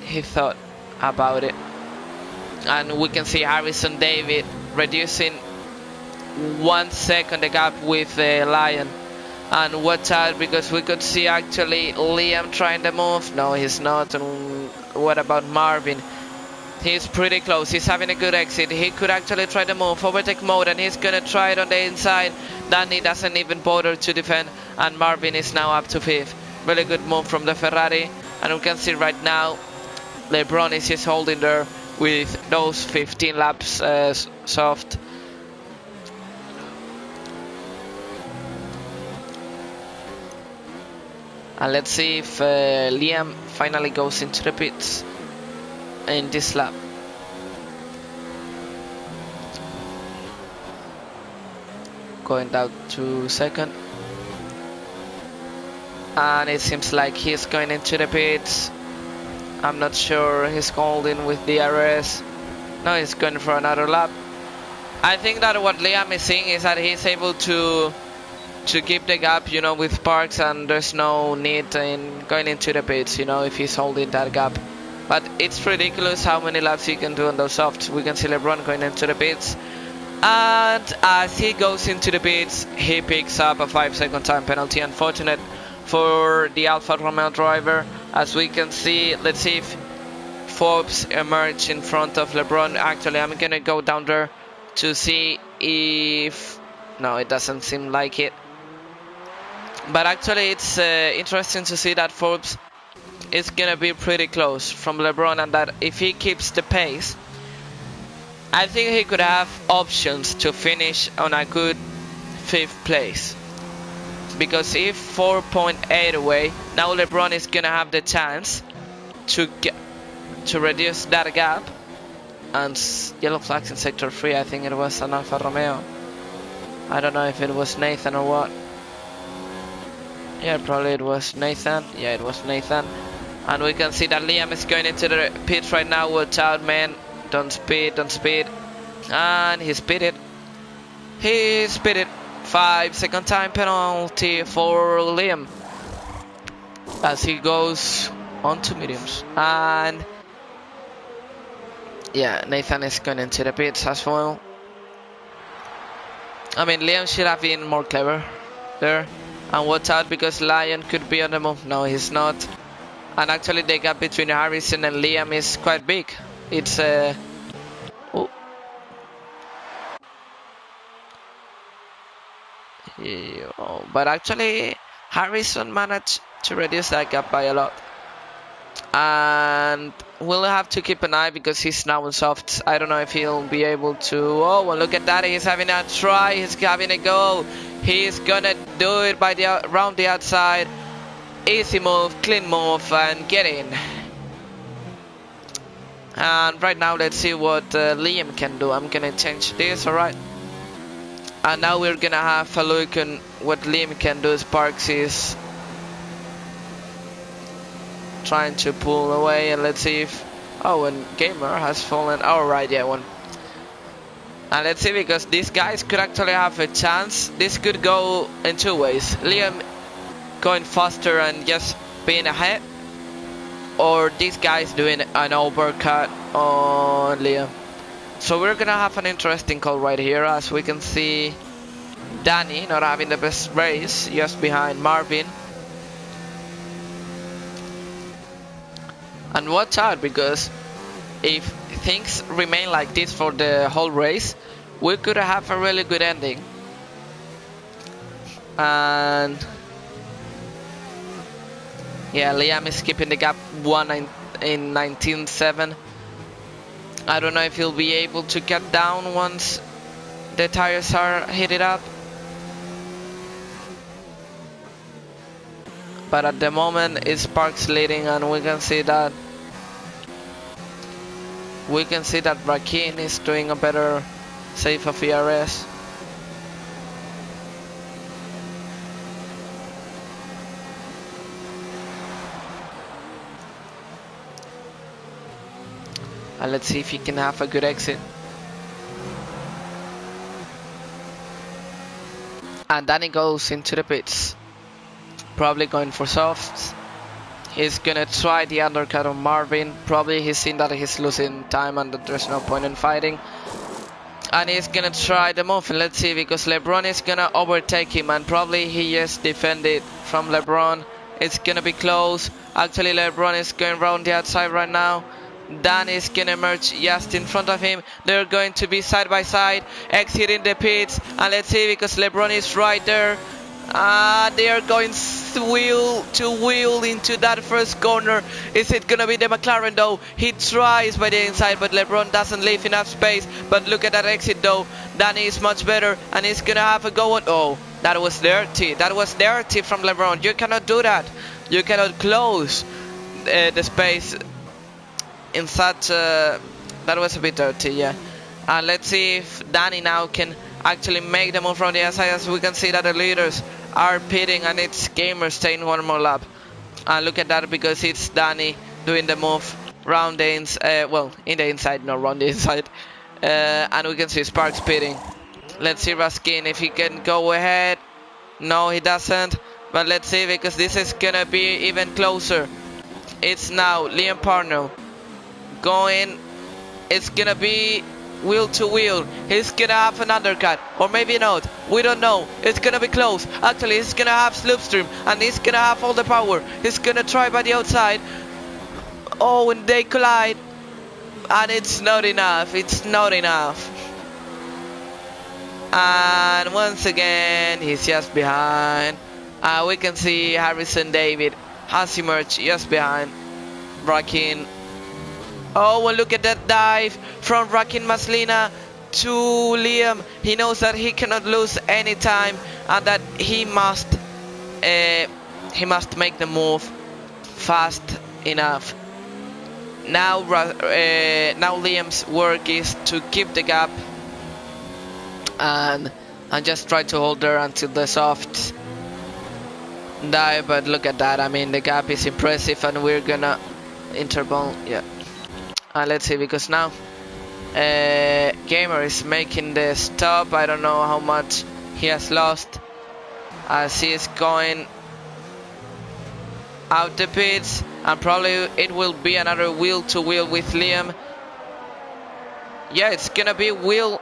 he thought about it. And we can see Harrison David reducing 1 second the gap with Lion. And watch out, because we could see actually Liam trying to move. No, he's not. And what about Marvin? He's pretty close. He's having a good exit. He could actually try to move. Overtake mode, and he's gonna try it on the inside. Danny doesn't even bother to defend, and Marvin is now up to 5th. Really good move from the Ferrari. And we can see right now LeBron is just holding there with those 15 laps soft. And let's see if Liam finally goes into the pits in this lap. Going down to 2nd. And it seems like he's going into the pits. I'm not sure he's holding with DRS. No, he's going for another lap. I think that what Liam is seeing is that he's able to keep the gap, you know, with Parks, and there's no need in going into the pits, you know, if he's holding that gap. But it's ridiculous how many laps he can do on those softs. We can see LeBron going into the pits, and as he goes into the pits, he picks up a 5-second time penalty. Unfortunate for the Alfa Romeo driver. As we can see, let's see if Forbes emerge in front of LeBron. Actually, I'm gonna go down there to see if... No, it doesn't seem like it. But actually it's interesting to see that Forbes is gonna be pretty close from LeBron, and that if he keeps the pace, I think he could have options to finish on a good 5th place. Because if 4.8 away, now LeBron is gonna have the chance to reduce that gap. And yellow flags in sector 3, I think it was an Alfa Romeo. I don't know if it was Nathan or what. Yeah, probably it was Nathan. Yeah, it was Nathan. And we can see that Liam is going into the pit right now. Watch out, man. Don't speed, don't speed. And he speeded. He speeded. 5-second time penalty for Liam as he goes on to mediums. And yeah, Nathan is going into the pits as well. I mean, Liam should have been more clever there. And watch out, because Lion could be on the move. No, he's not. And actually the gap between Harrison and Liam is quite big. It's oh. Yeah, but actually Harrison managed to reduce that gap by a lot. And we'll have to keep an eye because he's now on softs. I don't know if he'll be able to. Oh, well, look at that. He's having a try. He's having a go. He's gonna do it by the around the outside. Easy move, clean move, and get in. And right now, let's see what Liam can do. I'm gonna change this, alright? And now we're gonna have a look on what Liam can do. Sparks is trying to pull away, and let's see if... Oh, and Gamer has fallen. Alright, yeah, one. And let's see, because these guys could actually have a chance. This could go in two ways. Liam going faster and just being ahead, or these guys doing an overcut on Liam. So we're gonna have an interesting call right here, as we can see Danny not having the best race, just behind Marvin. And watch out, because if things remain like this for the whole race, we could have a really good ending. And yeah, Liam is keeping the gap 1 in 19.7. I don't know if he'll be able to cut down once the tires are heated up. But at the moment it's Sparks leading, and we can see that Rakin is doing a better save of ERS. And let's see if he can have a good exit. And Danny goes into the pits, probably going for softs. He's gonna try the undercut on Marvin. Probably he's seen that he's losing time and that there's no point in fighting. And he's gonna try the move, and let's see, because LeBron is gonna overtake him, and probably he just defended from LeBron. It's gonna be close. Actually, LeBron is going around the outside right now. Dan is gonna merge just in front of him. They're going to be side by side, exiting the pits. And let's see, because LeBron is right there. They are going wheel to wheel into that first corner. Is it gonna be the McLaren though? He tries by the inside, but LeBron doesn't leave enough space. But look at that exit though. Danny is much better, and he's gonna have a go on. Oh, that was dirty. That was dirty from LeBron. You cannot do that. You cannot close the space in such that was a bit dirty, yeah. And let's see if Danny now can actually make the move from the outside, as we can see that the leaders are pitting, and it's Gamer staying one more lap. And look at that, because it's Danny doing the move round the well, in the inside, not round the inside. And we can see Sparks pitting. Let's see Raskin if he can go ahead. No, he doesn't. But let's see, because this is gonna be even closer. It's now Liam Parnell going. It's gonna be wheel to wheel. He's gonna have an undercut, or maybe not, we don't know. It's gonna be close. Actually, he's gonna have slipstream, and he's gonna have all the power. He's gonna try by the outside. Oh, and they collide, and it's not enough. It's not enough. And once again, he's just behind. We can see Harrison David has emerged just behind Rakin. Oh, and look at that dive from Rakin Maslina to Liam. He knows that he cannot lose any time, and that he must make the move fast enough. Now Liam's work is to keep the gap and just try to hold there until the softs. dive, but look at that. I mean, the gap is impressive, and we're gonna interval. Yeah. And let's see, because now Gamer is making the stop. I don't know how much he has lost as he is going out the pits, and probably it will be another wheel to wheel with Liam. Yeah, it's gonna be wheel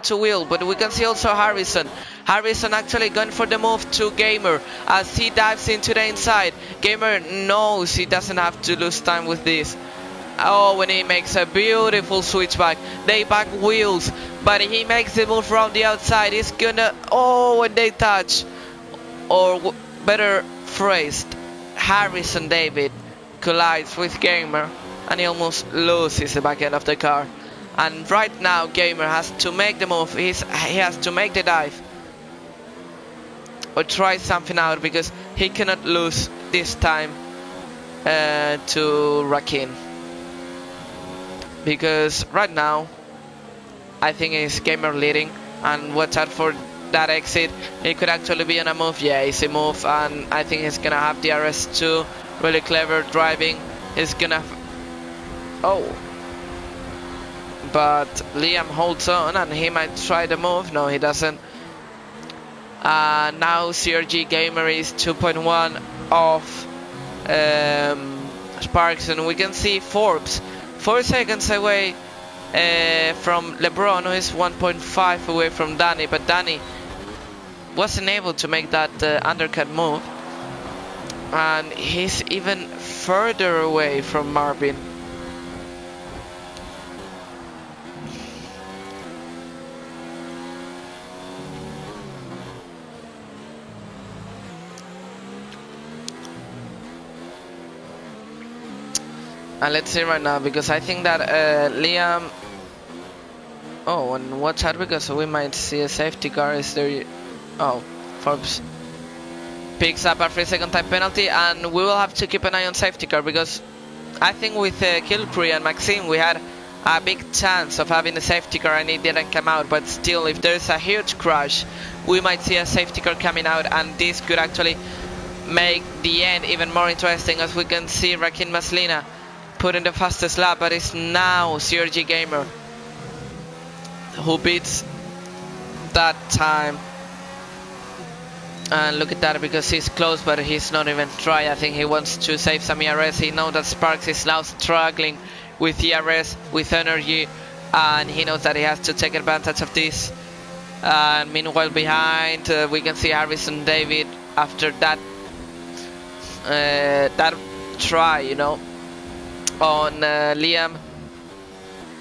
to wheel, but we can see also Harrison actually going for the move to Gamer as he dives into the inside. Gamer knows he doesn't have to lose time with this. Oh, when he makes a beautiful switchback, they back wheels, but he makes the move from the outside. He's gonna, oh, when they touch, or better phrased, Harrison David collides with Gamer, and he almost loses the back end of the car. And right now Gamer has to make the move. He has to make the dive or try something out, because he cannot lose this time to Rakin. Because right now I think it's Gamer leading, and watch out for that exit. It could actually be on a move. Yeah, easy move, and I think he's gonna have DRS too. Really clever driving. He's gonna oh, but Liam holds on, and he might try the move. No, he doesn't. Now CRG Gamer is 2.1 off Sparks, and we can see Forbes 4 seconds away from LeBron, who is 1.5 away from Danny, but Danny wasn't able to make that undercut move, and he's even further away from Marvin. And let's see right now, because I think that Liam... Oh, and watch out, because we might see a safety car. Is there... Oh, Forbes picks up a 3-second time penalty, and we will have to keep an eye on safety car, because I think with Kilcree and Maxime we had a big chance of having a safety car, and it didn't come out. But still, if there's a huge crash, we might see a safety car coming out, and this could actually make the end even more interesting, as we can see Rakin Maslina put in the fastest lap, but it's now CRG Gamer who beats that time. And look at that, because he's close, but he's not even trying. I think he wants to save some ERS. He knows that Sparks is now struggling with ERS, with energy, and he knows that he has to take advantage of this. And meanwhile behind, we can see Harrison David after that that try, you know, on Liam.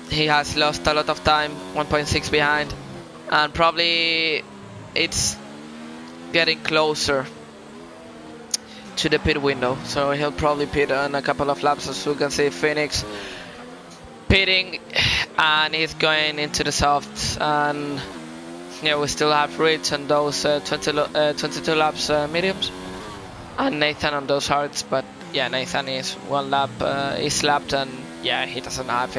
He has lost a lot of time, 1.6 behind, and probably it's getting closer to the pit window, so he'll probably pit on a couple of laps. As we can see, Phoenix pitting, and he's going into the softs. And yeah, we still have Rich on those 22 laps mediums, and Nathan on those hards. But yeah, Nathan is one lap is lapped, and yeah, he doesn't have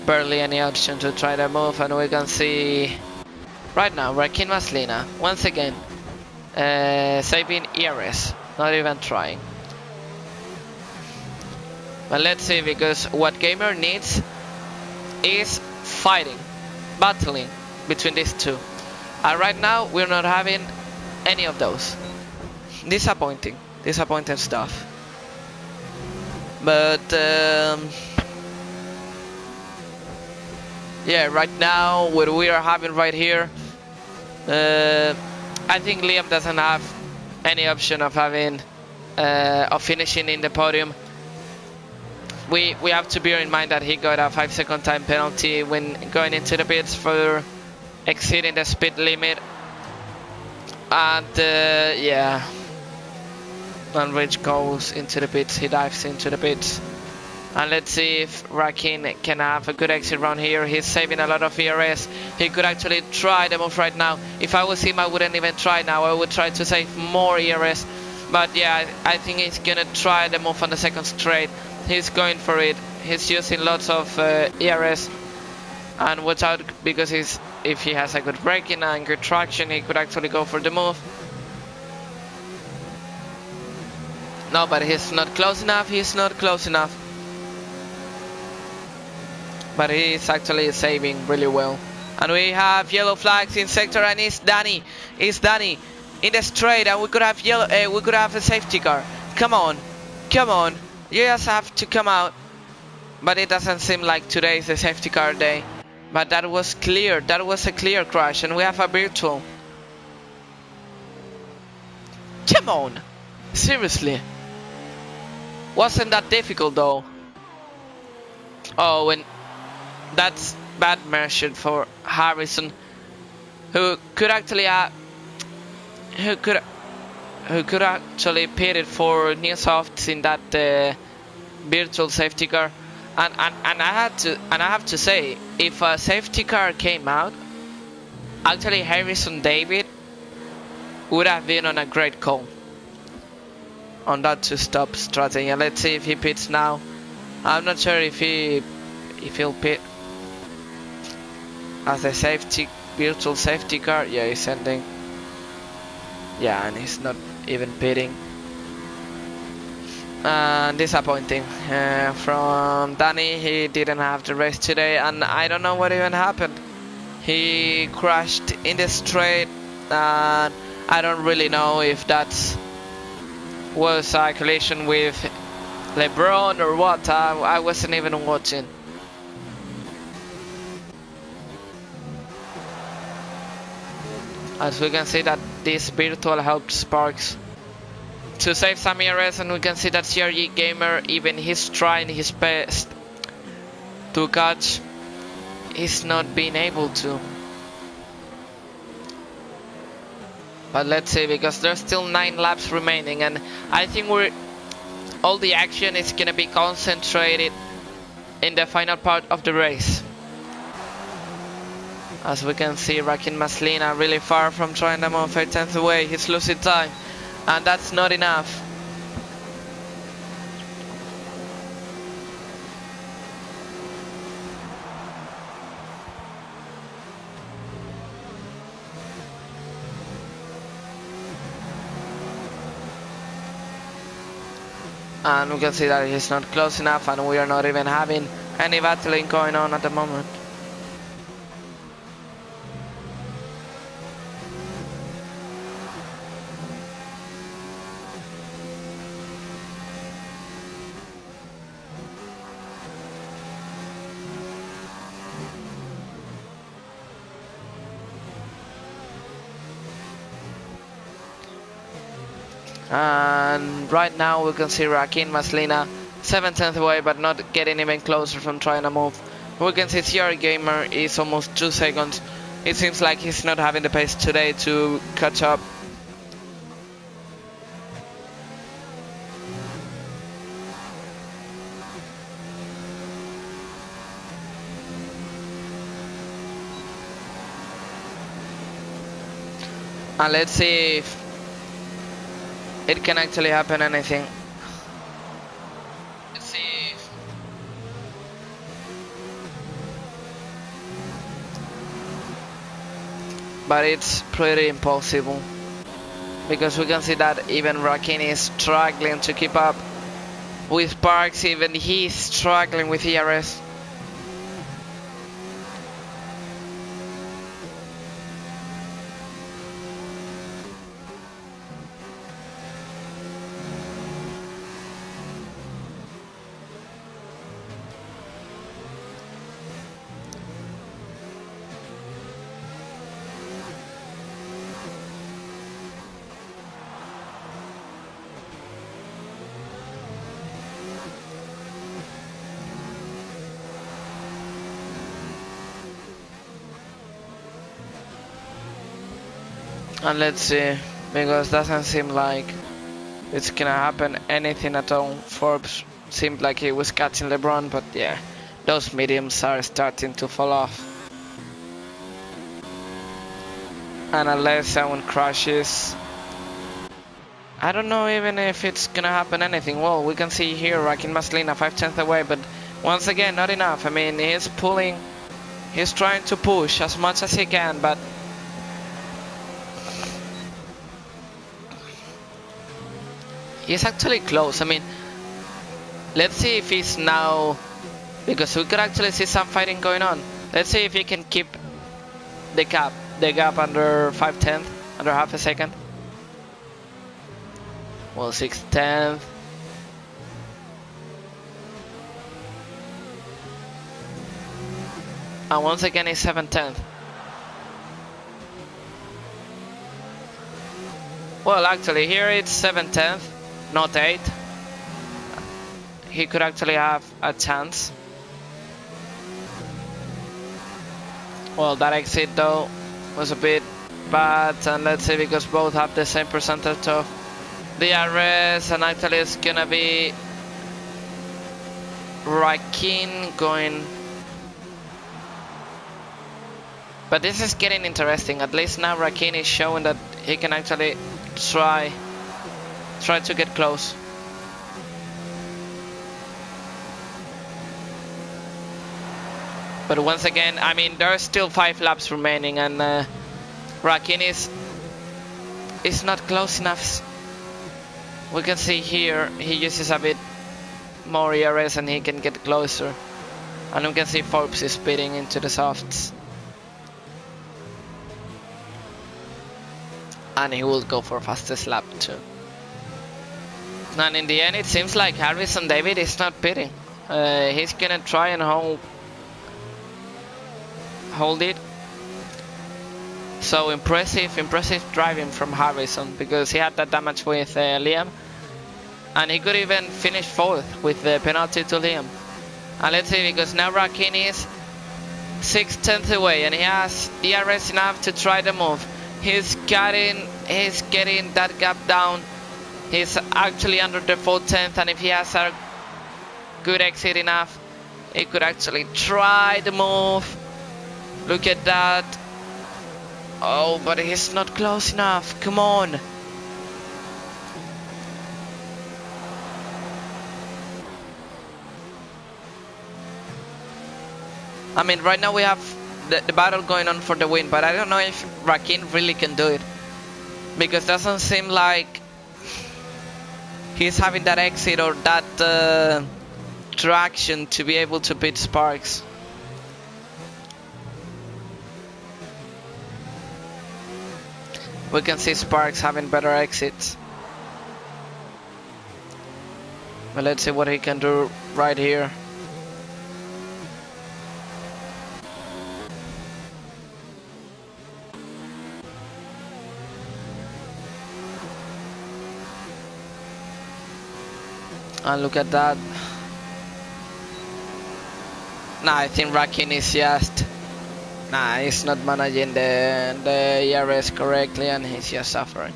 barely any option to try to move. And we can see right now Rakin Maslina once again saving ERS, not even trying. But let's see, because what Gamer needs is fighting, battling between these two, and right now we're not having any of those. Disappointing stuff. But yeah, right now what we are having right here, I think Liam doesn't have any option of having of finishing in the podium. We have to bear in mind that he got a 5-second time penalty when going into the pits for exceeding the speed limit. And yeah, when Rich goes into the pits, he dives into the pits. And let's see if Rakin can have a good exit round here. He's saving a lot of ERS. He could actually try the move right now. If I was him, I wouldn't even try now. I would try to save more ERS. But yeah, I think he's gonna try the move on the second straight. He's going for it. He's using lots of ERS. And watch out, because if he has a good braking and good traction, he could actually go for the move. No, but he's not close enough. He's not close enough. But he's actually saving really well. And we have yellow flags in sector, and it's Danny. It's Danny in the straight, and we could have yellow. We could have a safety car. Come on, come on. You just have to come out. But it doesn't seem like today is the safety car day. But that was clear. That was a clear crash, and we have a virtual. Come on, seriously. Wasn't that difficult though. Oh, and that's bad measured for Harrison, who could actually who could actually pit it for New Softs in that virtual safety car. And I have to say, if a safety car came out, actually Harrison David would have been on a great call on that to stop strategy. And let's see if he pits now. I'm not sure if he'll pit as a virtual safety car. Yeah, he's ending. Yeah, and he's not even pitting. Disappointing from Danny. He didn't have the race today, and I don't know what even happened. He crashed in the straight, and I don't really know if that was a collision with LeBron or what. I wasn't even watching. As we can see that this virtual helps Sparks to save some ERS, and we can see that CRG Gamer, even he's trying his best to catch, he's not being able to. But let's see, because there's still 9 laps remaining, and I think all the action is gonna be concentrated in the final part of the race. As we can see, Rakin Maslina really far from trying to move 8 tenths away. He's losing time, and that's not enough. And we can see that he's not close enough, and we are not even having any battling going on at the moment. And right now we can see Rakin Maslina 7 tenths away, but not getting even closer from trying to move. We can see CR Gamer is almost 2 seconds. It seems like he's not having the pace today to catch up. And let's see if it can actually happen anything. Let's see. But it's pretty impossible, because we can see that even Rakin is struggling to keep up with Sparks. Even he's struggling with ERS. And let's see, because it doesn't seem like it's gonna happen anything at all. Forbes seemed like he was catching LeBron, but yeah, those mediums are starting to fall off. And unless someone crashes, I don't know even if it's gonna happen anything. Well, we can see here Rakin Maslina 5 tenths away, but once again, not enough. I mean, he's pulling, he's trying to push as much as he can, but He's actually close. I mean, let's see if he's now, because we could actually see some fighting going on. Let's see if he can keep the gap under 5/10, under half a second. Well, 6/10. And once again, it's 7/10. Well, actually, here it's 7/10, not 8. He could actually have a chance. Well, that exit though was a bit bad, and let's see, because both have the same percentage of DRS, and actually it's gonna be Raikkonen going. But this is getting interesting. At least now Raikkonen is showing that he can actually try to get close. But once again, I mean, there's still 5 laps remaining, and Raikkonen is not close enough. We can see here he uses a bit more ERS and he can get closer. And we can see Forbes is speeding into the softs. And he will go for fastest lap too. And in the end, it seems like Harrison David is not pitting. He's gonna try and hold it. So impressive driving from Harrison, because he had that damage with Liam, and he could even finish 4th with the penalty to Liam. And let's see, because now Raikkonen is 6/10 away, and he has DRS enough to try the move. He's getting that gap down. He's actually under the 4/10, and if he has a good exit enough, he could actually try the move. Look at that. Oh, but he's not close enough. Come on. I mean, right now we have the battle going on for the win, but I don't know if Raikkonen really can do it, because it doesn't seem like he's having that exit or that traction to be able to beat Sparks. We can see Sparks having better exits. But let's see what he can do right here. And look at that. Nah, I think Raikkonen is just... Nah, he's not managing the ERS correctly, and he's just suffering.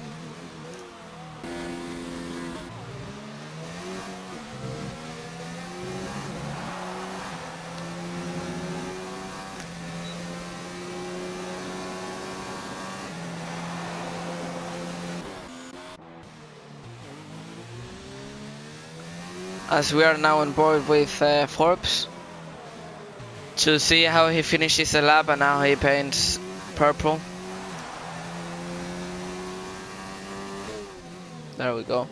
As we are now on board with Forbes to see how he finishes the lap and how he paints purple. There we go.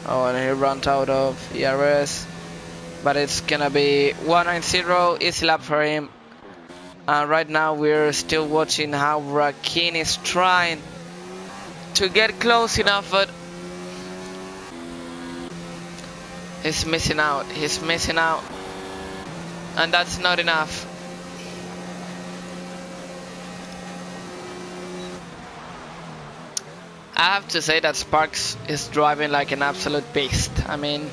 Oh, and he runs out of ERS. But it's gonna be 190, easy lap for him. And right now we're still watching how Raikkonen is trying to get close enough, but he's missing out. He's missing out. And that's not enough. I have to say that Sparks is driving like an absolute beast. I mean,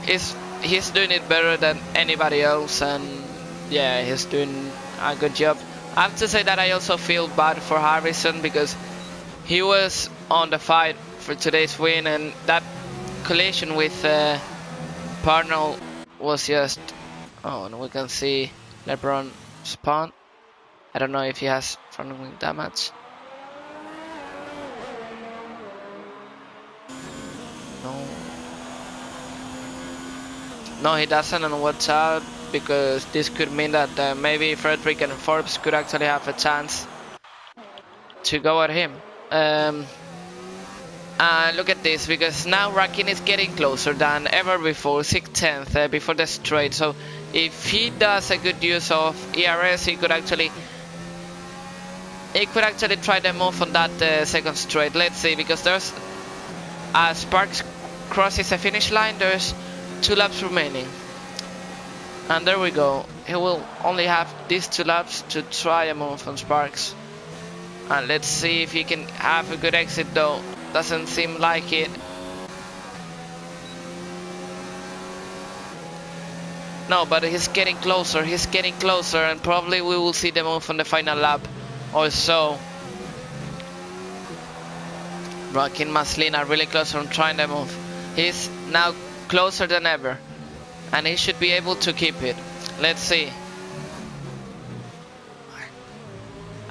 he's doing it better than anybody else, and yeah, he's doing a good job. I have to say that I also feel bad for Harrison, because he was on the fight for today's win, and that collision with Parnell was just... Oh, and we can see LeBron spawn. I don't know if he has front wing damage. No. No, he doesn't, and watch out, because this could mean that maybe Frederick and Forbes could actually have a chance to go at him. And look at this, because now Rakin is getting closer than ever before, 6/10 before the straight. So if he does a good use of ERS, he could actually try the move on that second straight. Let's see, because there's Sparks crosses the finish line, there's 2 laps remaining. And there we go. He will only have these 2 laps to try a move on Sparks. And let's see if he can have a good exit though. Doesn't seem like it. No, but he's getting closer, and probably we will see the move on the final lap or so. Rakin Maslina really close on trying the move. He's now closer than ever, and he should be able to keep it. Let's see.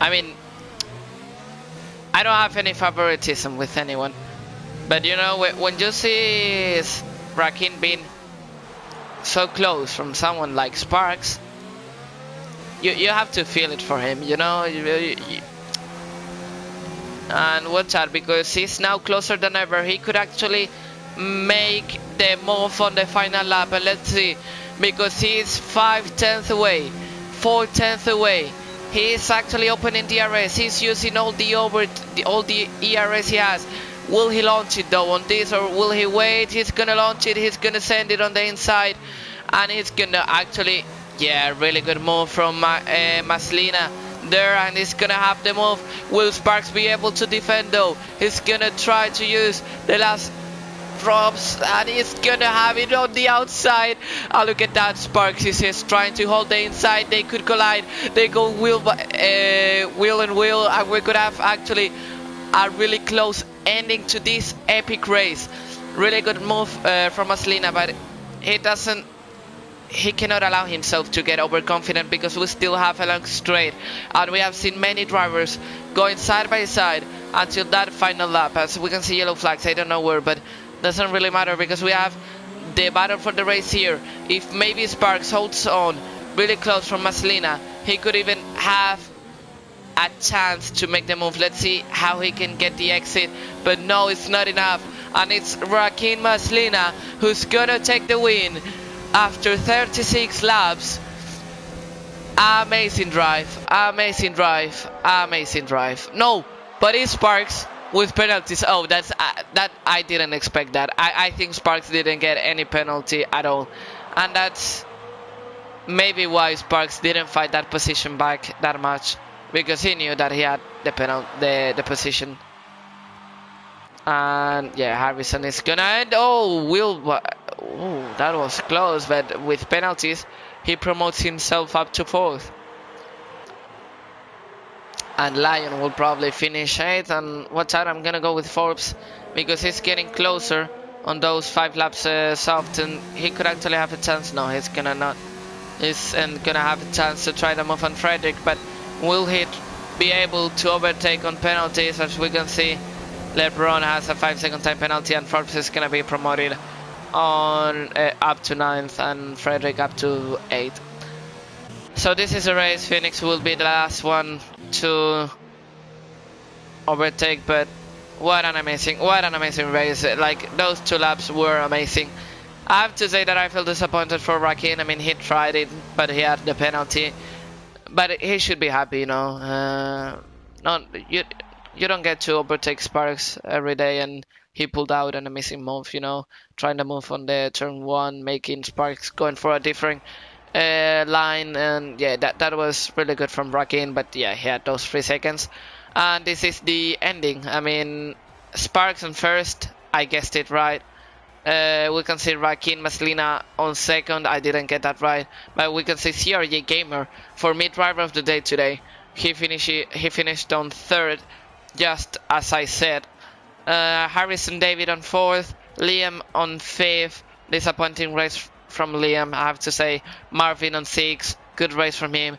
I mean, I don't have any favoritism with anyone, but you know, when you see Rakin being so close from someone like Sparks, you have to feel it for him, you know. And watch out, because he's now closer than ever. He could actually make the move on the final lap, and let's see, because he's 5/10 away, 4/10 away. He is actually opening DRS. He's using all the ERS he has. Will he launch it though on this, or will he wait? He's gonna launch it. He's gonna send it on the inside, and he's gonna actually, yeah, really good move from Maslina there, and he's gonna have the move. Will Sparks be able to defend though? He's gonna try to use the last drops, and he's gonna have it on the outside. Oh, look at that. Sparks is just trying to hold the inside. They could collide. They go wheel and wheel, and we could have actually a really close ending to this epic race. Really good move from Maslina, but he cannot allow himself to get overconfident, because we still have a long straight, and we have seen many drivers going side by side until that final lap. As we can see yellow flags, I don't know where, but doesn't really matter, because we have the battle for the race here. If maybe Sparks holds on really close from Maslina, he could even have a chance to make the move. Let's see how he can get the exit, but no, it's not enough, and it's Rakin Maslina who's gonna take the win after 36 laps. Amazing drive, amazing drive, amazing drive. No, but it's Sparks with penalties. Oh, that I didn't expect that. I think Sparks didn't get any penalty at all, and that's maybe why Sparks didn't fight that position back that much, because he knew that he had the position. And yeah, Harrison is gonna end. Oh, that was close, but with penalties he promotes himself up to 4th. And Lion will probably finish 8th, and watch out, I'm gonna go with Forbes, because he's getting closer on those 5 laps soft, and he could actually have a chance. No, he's gonna not. He's gonna have a chance to try to move on Frederick, but will he be able to overtake on penalties? As we can see, LeBron has a 5-second time penalty, and Forbes is gonna be promoted on up to 9th, and Frederick up to 8th. So this is a race. Phoenix will be the last one to overtake, but what an amazing race. Like, those 2 laps were amazing. I have to say that I feel disappointed for Rakin. I mean, he tried it, but he had the penalty. But he should be happy, you know. No, you don't get to overtake Sparks every day, and he pulled out an amazing move, you know, trying to move on the turn 1, making Sparks going for a different line, and yeah, that was really good from Rakin. But yeah, he had those 3 seconds, and this is the ending. I mean, Sparks on first, I guessed it right. We can see Rakin Maslina on second. I didn't get that right, but we can see CRJ Gamer for me driver of the day today. He finished on 3rd, just as I said. Harrison David on 4th, Liam on 5th. Disappointing race from Liam, I have to say. Marvin on 6th, good race from him.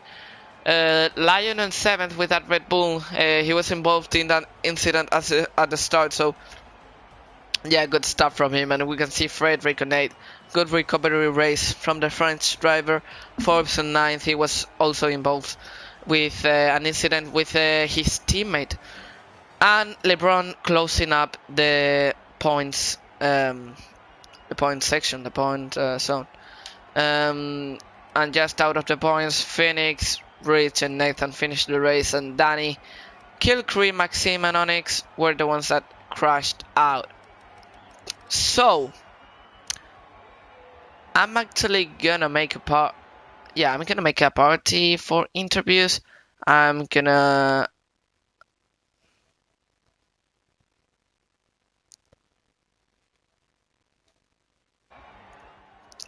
Lion on 7th with that Red Bull. He was involved in that incident at the start, so Yeah, good stuff from him, and we can see Frederick on 8. Good recovery race from the French driver. Forbes on 9th. He was also involved with an incident with his teammate. And LeBron closing up the points, the point section, the point zone. And just out of the points, Phoenix, Rich, and Nathan finished the race, and Danny, Kilcree, Maxime, and Onyx were the ones that crashed out. So, I'm actually gonna make a part. Yeah, I'm gonna make a party for interviews. I'm gonna.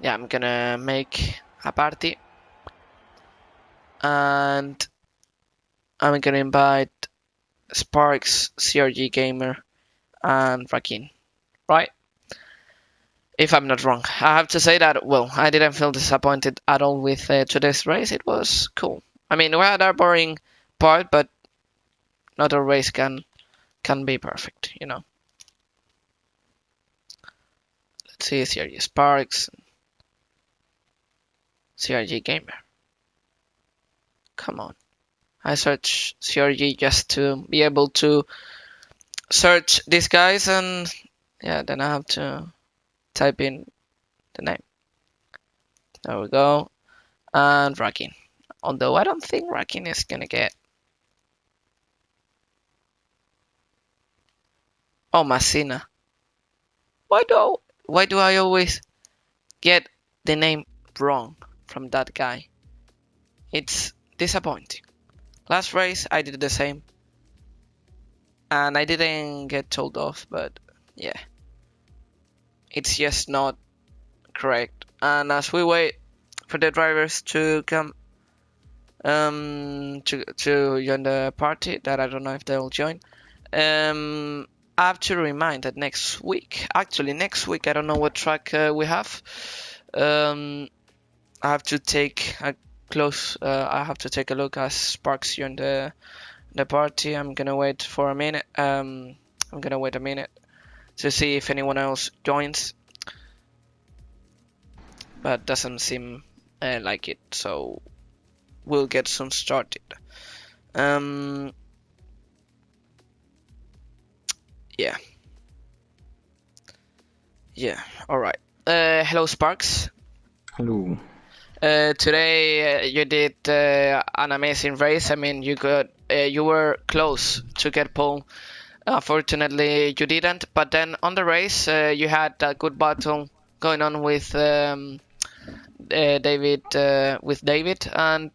Yeah, I'm gonna make a party. And I'm gonna invite Sparks, CRG Gamer, and Rakin. Right? If I'm not wrong. I have to say that, well, I didn't feel disappointed at all with today's race. It was cool. I mean, we had our boring part, but not a race can be perfect, you know. Let's see, CRG Sparks, CRG Gamer. Come on. I search CRG just to be able to search these guys, and yeah, then I have to type in the name. There we go. And Rakin. Although I don't think Rakin is gonna get. Oh, Massina. Why do I always get the name wrong from that guy? It's disappointing. Last race I did the same, and I didn't get told off, but yeah, it's just not correct. And as we wait for the drivers to come to join the party, that I don't know if they'll join, I have to remind that next week, actually next week, I don't know what track we have. I have to take a I have to take a look as Sparks join the party. I'm gonna wait for a minute. I'm gonna wait a minute to see if anyone else joins, but doesn't seem like it. So we'll get some started. Yeah. Yeah. All right. Hello, Sparks. Hello. Today you did an amazing race. I mean, you were close to get pole. Unfortunately, you didn't. But then on the race, you had a good battle going on with David, and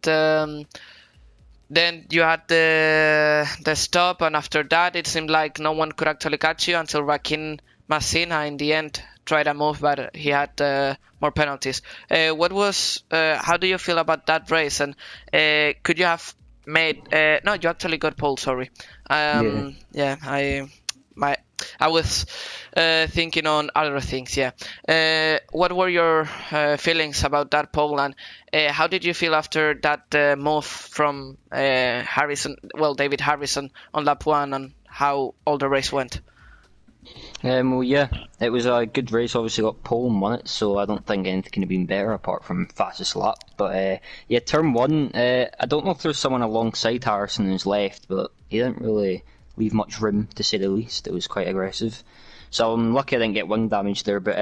then you had the stop, and after that, it seemed like no one could actually catch you until Rakin Massina in the end tried a move, but he had more penalties. How do you feel about that race? And could you have made? No, you actually got pole. Sorry. Yeah. Yeah, I was thinking on other things. Yeah. What were your feelings about that pole, and how did you feel after that move from Harrison? Well, David Harrison on lap 1, and how all the race went. Well, yeah, it was a good race. Obviously, got pole and won it, so I don't think anything could have been better apart from fastest lap. But yeah, turn one. I don't know if there's someone alongside Harrison who's left, but he didn't really leave much room to say the least. It was quite aggressive. So I'm lucky I didn't get wing damage there. But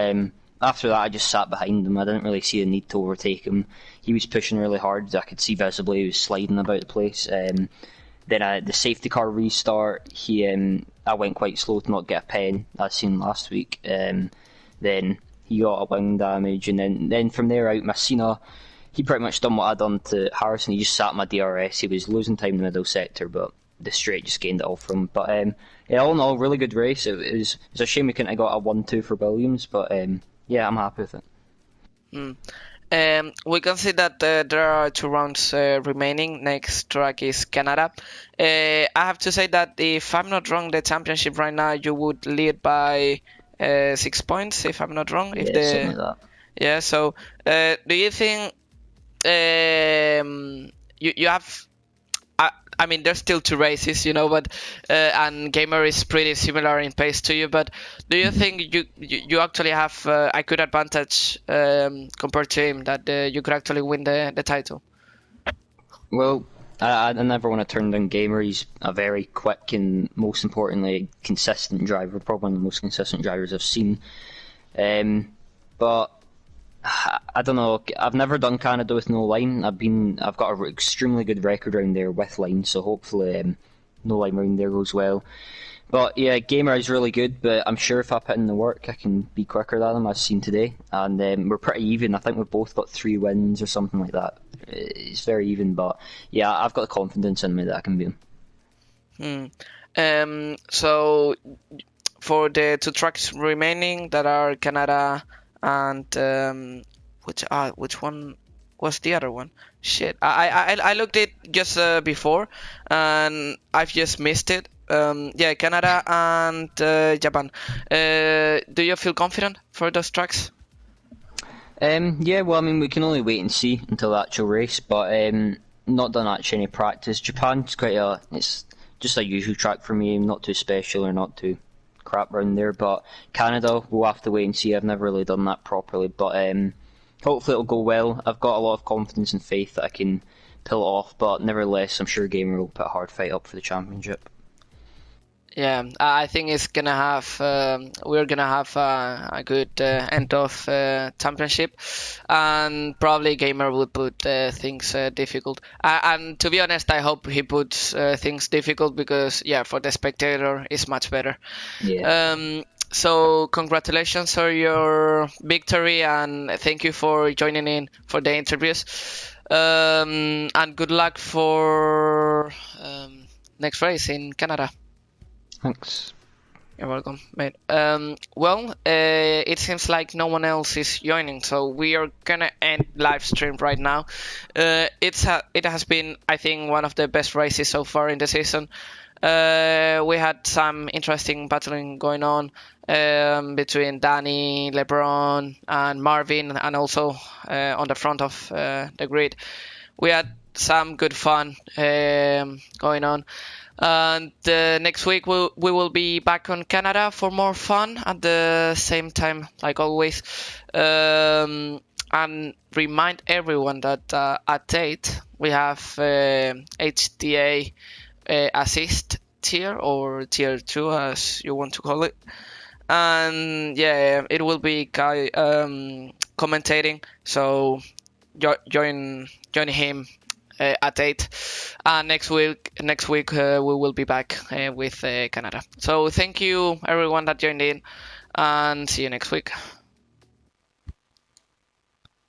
after that, I just sat behind him. I didn't really see a need to overtake him. He was pushing really hard. I could see visibly he was sliding about the place. Then the safety car restart, I went quite slow to not get a pen, as seen last week. Then he got a wing damage, and then from there out, Messina, he pretty much done what I'd done to Harrison. He just sat in my DRS. He was losing time in the middle sector, but the straight just gained it all from him. But yeah, all in all, really good race. It was a shame we couldn't have got a 1-2 for Williams, but yeah, I'm happy with it. We can see that there are 2 rounds remaining. Next track is Canada. I have to say that if I'm not wrong, the championship right now you would lead by 6 points. If I'm not wrong, Yeah, something like that. Yeah. So, do you think you have? I mean, there's still 2 races, but and Gamer is pretty similar in pace to you. But do you think you actually have a good advantage compared to him, that you could actually win the title? Well, I never want to turn down Gamer. He's a very quick and, most importantly, consistent driver. Probably one of the most consistent drivers I've seen. But I don't know. I've never done Canada with no line. I've got an extremely good record around there with line, so hopefully no line around there goes well. But yeah, Gamer is really good, but I'm sure if I put in the work, I can be quicker than him, as seen today. And we're pretty even. I think we've both got 3 wins or something like that. It's very even, but yeah, I've got the confidence in me that I can beat him. So for the 2 tracks remaining that are Canada and which one was the other one? Shit, I looked it just before and I've just missed it. Yeah, Canada and Japan. Do you feel confident for those tracks? Yeah, well, I mean, we can only wait and see until the actual race, but not done actually any practice. Japan's it's just a usual track for me, not too special or not too crap around there, but Canada, we'll have to wait and see. I've never really done that properly, but hopefully it'll go well. I've got a lot of confidence and faith that I can pull it off, but nevertheless, I'm sure Gamer will put a hard fight up for the championship. Yeah, I think it's gonna have we're gonna have a good end of championship, and probably Gamer would put things difficult. And to be honest, I hope he puts things difficult because yeah, for the spectator, it's much better. Yeah. So congratulations on your victory, and thank you for joining in for the interviews. And good luck for next race in Canada. Thanks. You're welcome, mate. Well, it seems like no one else is joining, so we are gonna end live stream right now. It has been, I think, one of the best races so far in the season. We had some interesting battling going on between Danny, LeBron, and Marvin, and also on the front of the grid. We had some good fun going on. And next week we will be back on Canada for more fun at the same time, like always. And remind everyone that at 8 we have HDA assist tier, or tier 2 as you want to call it. And yeah, it will be commentating, so join him at 8. Next week we will be back with Canada. So thank you everyone that joined in, and see you next week.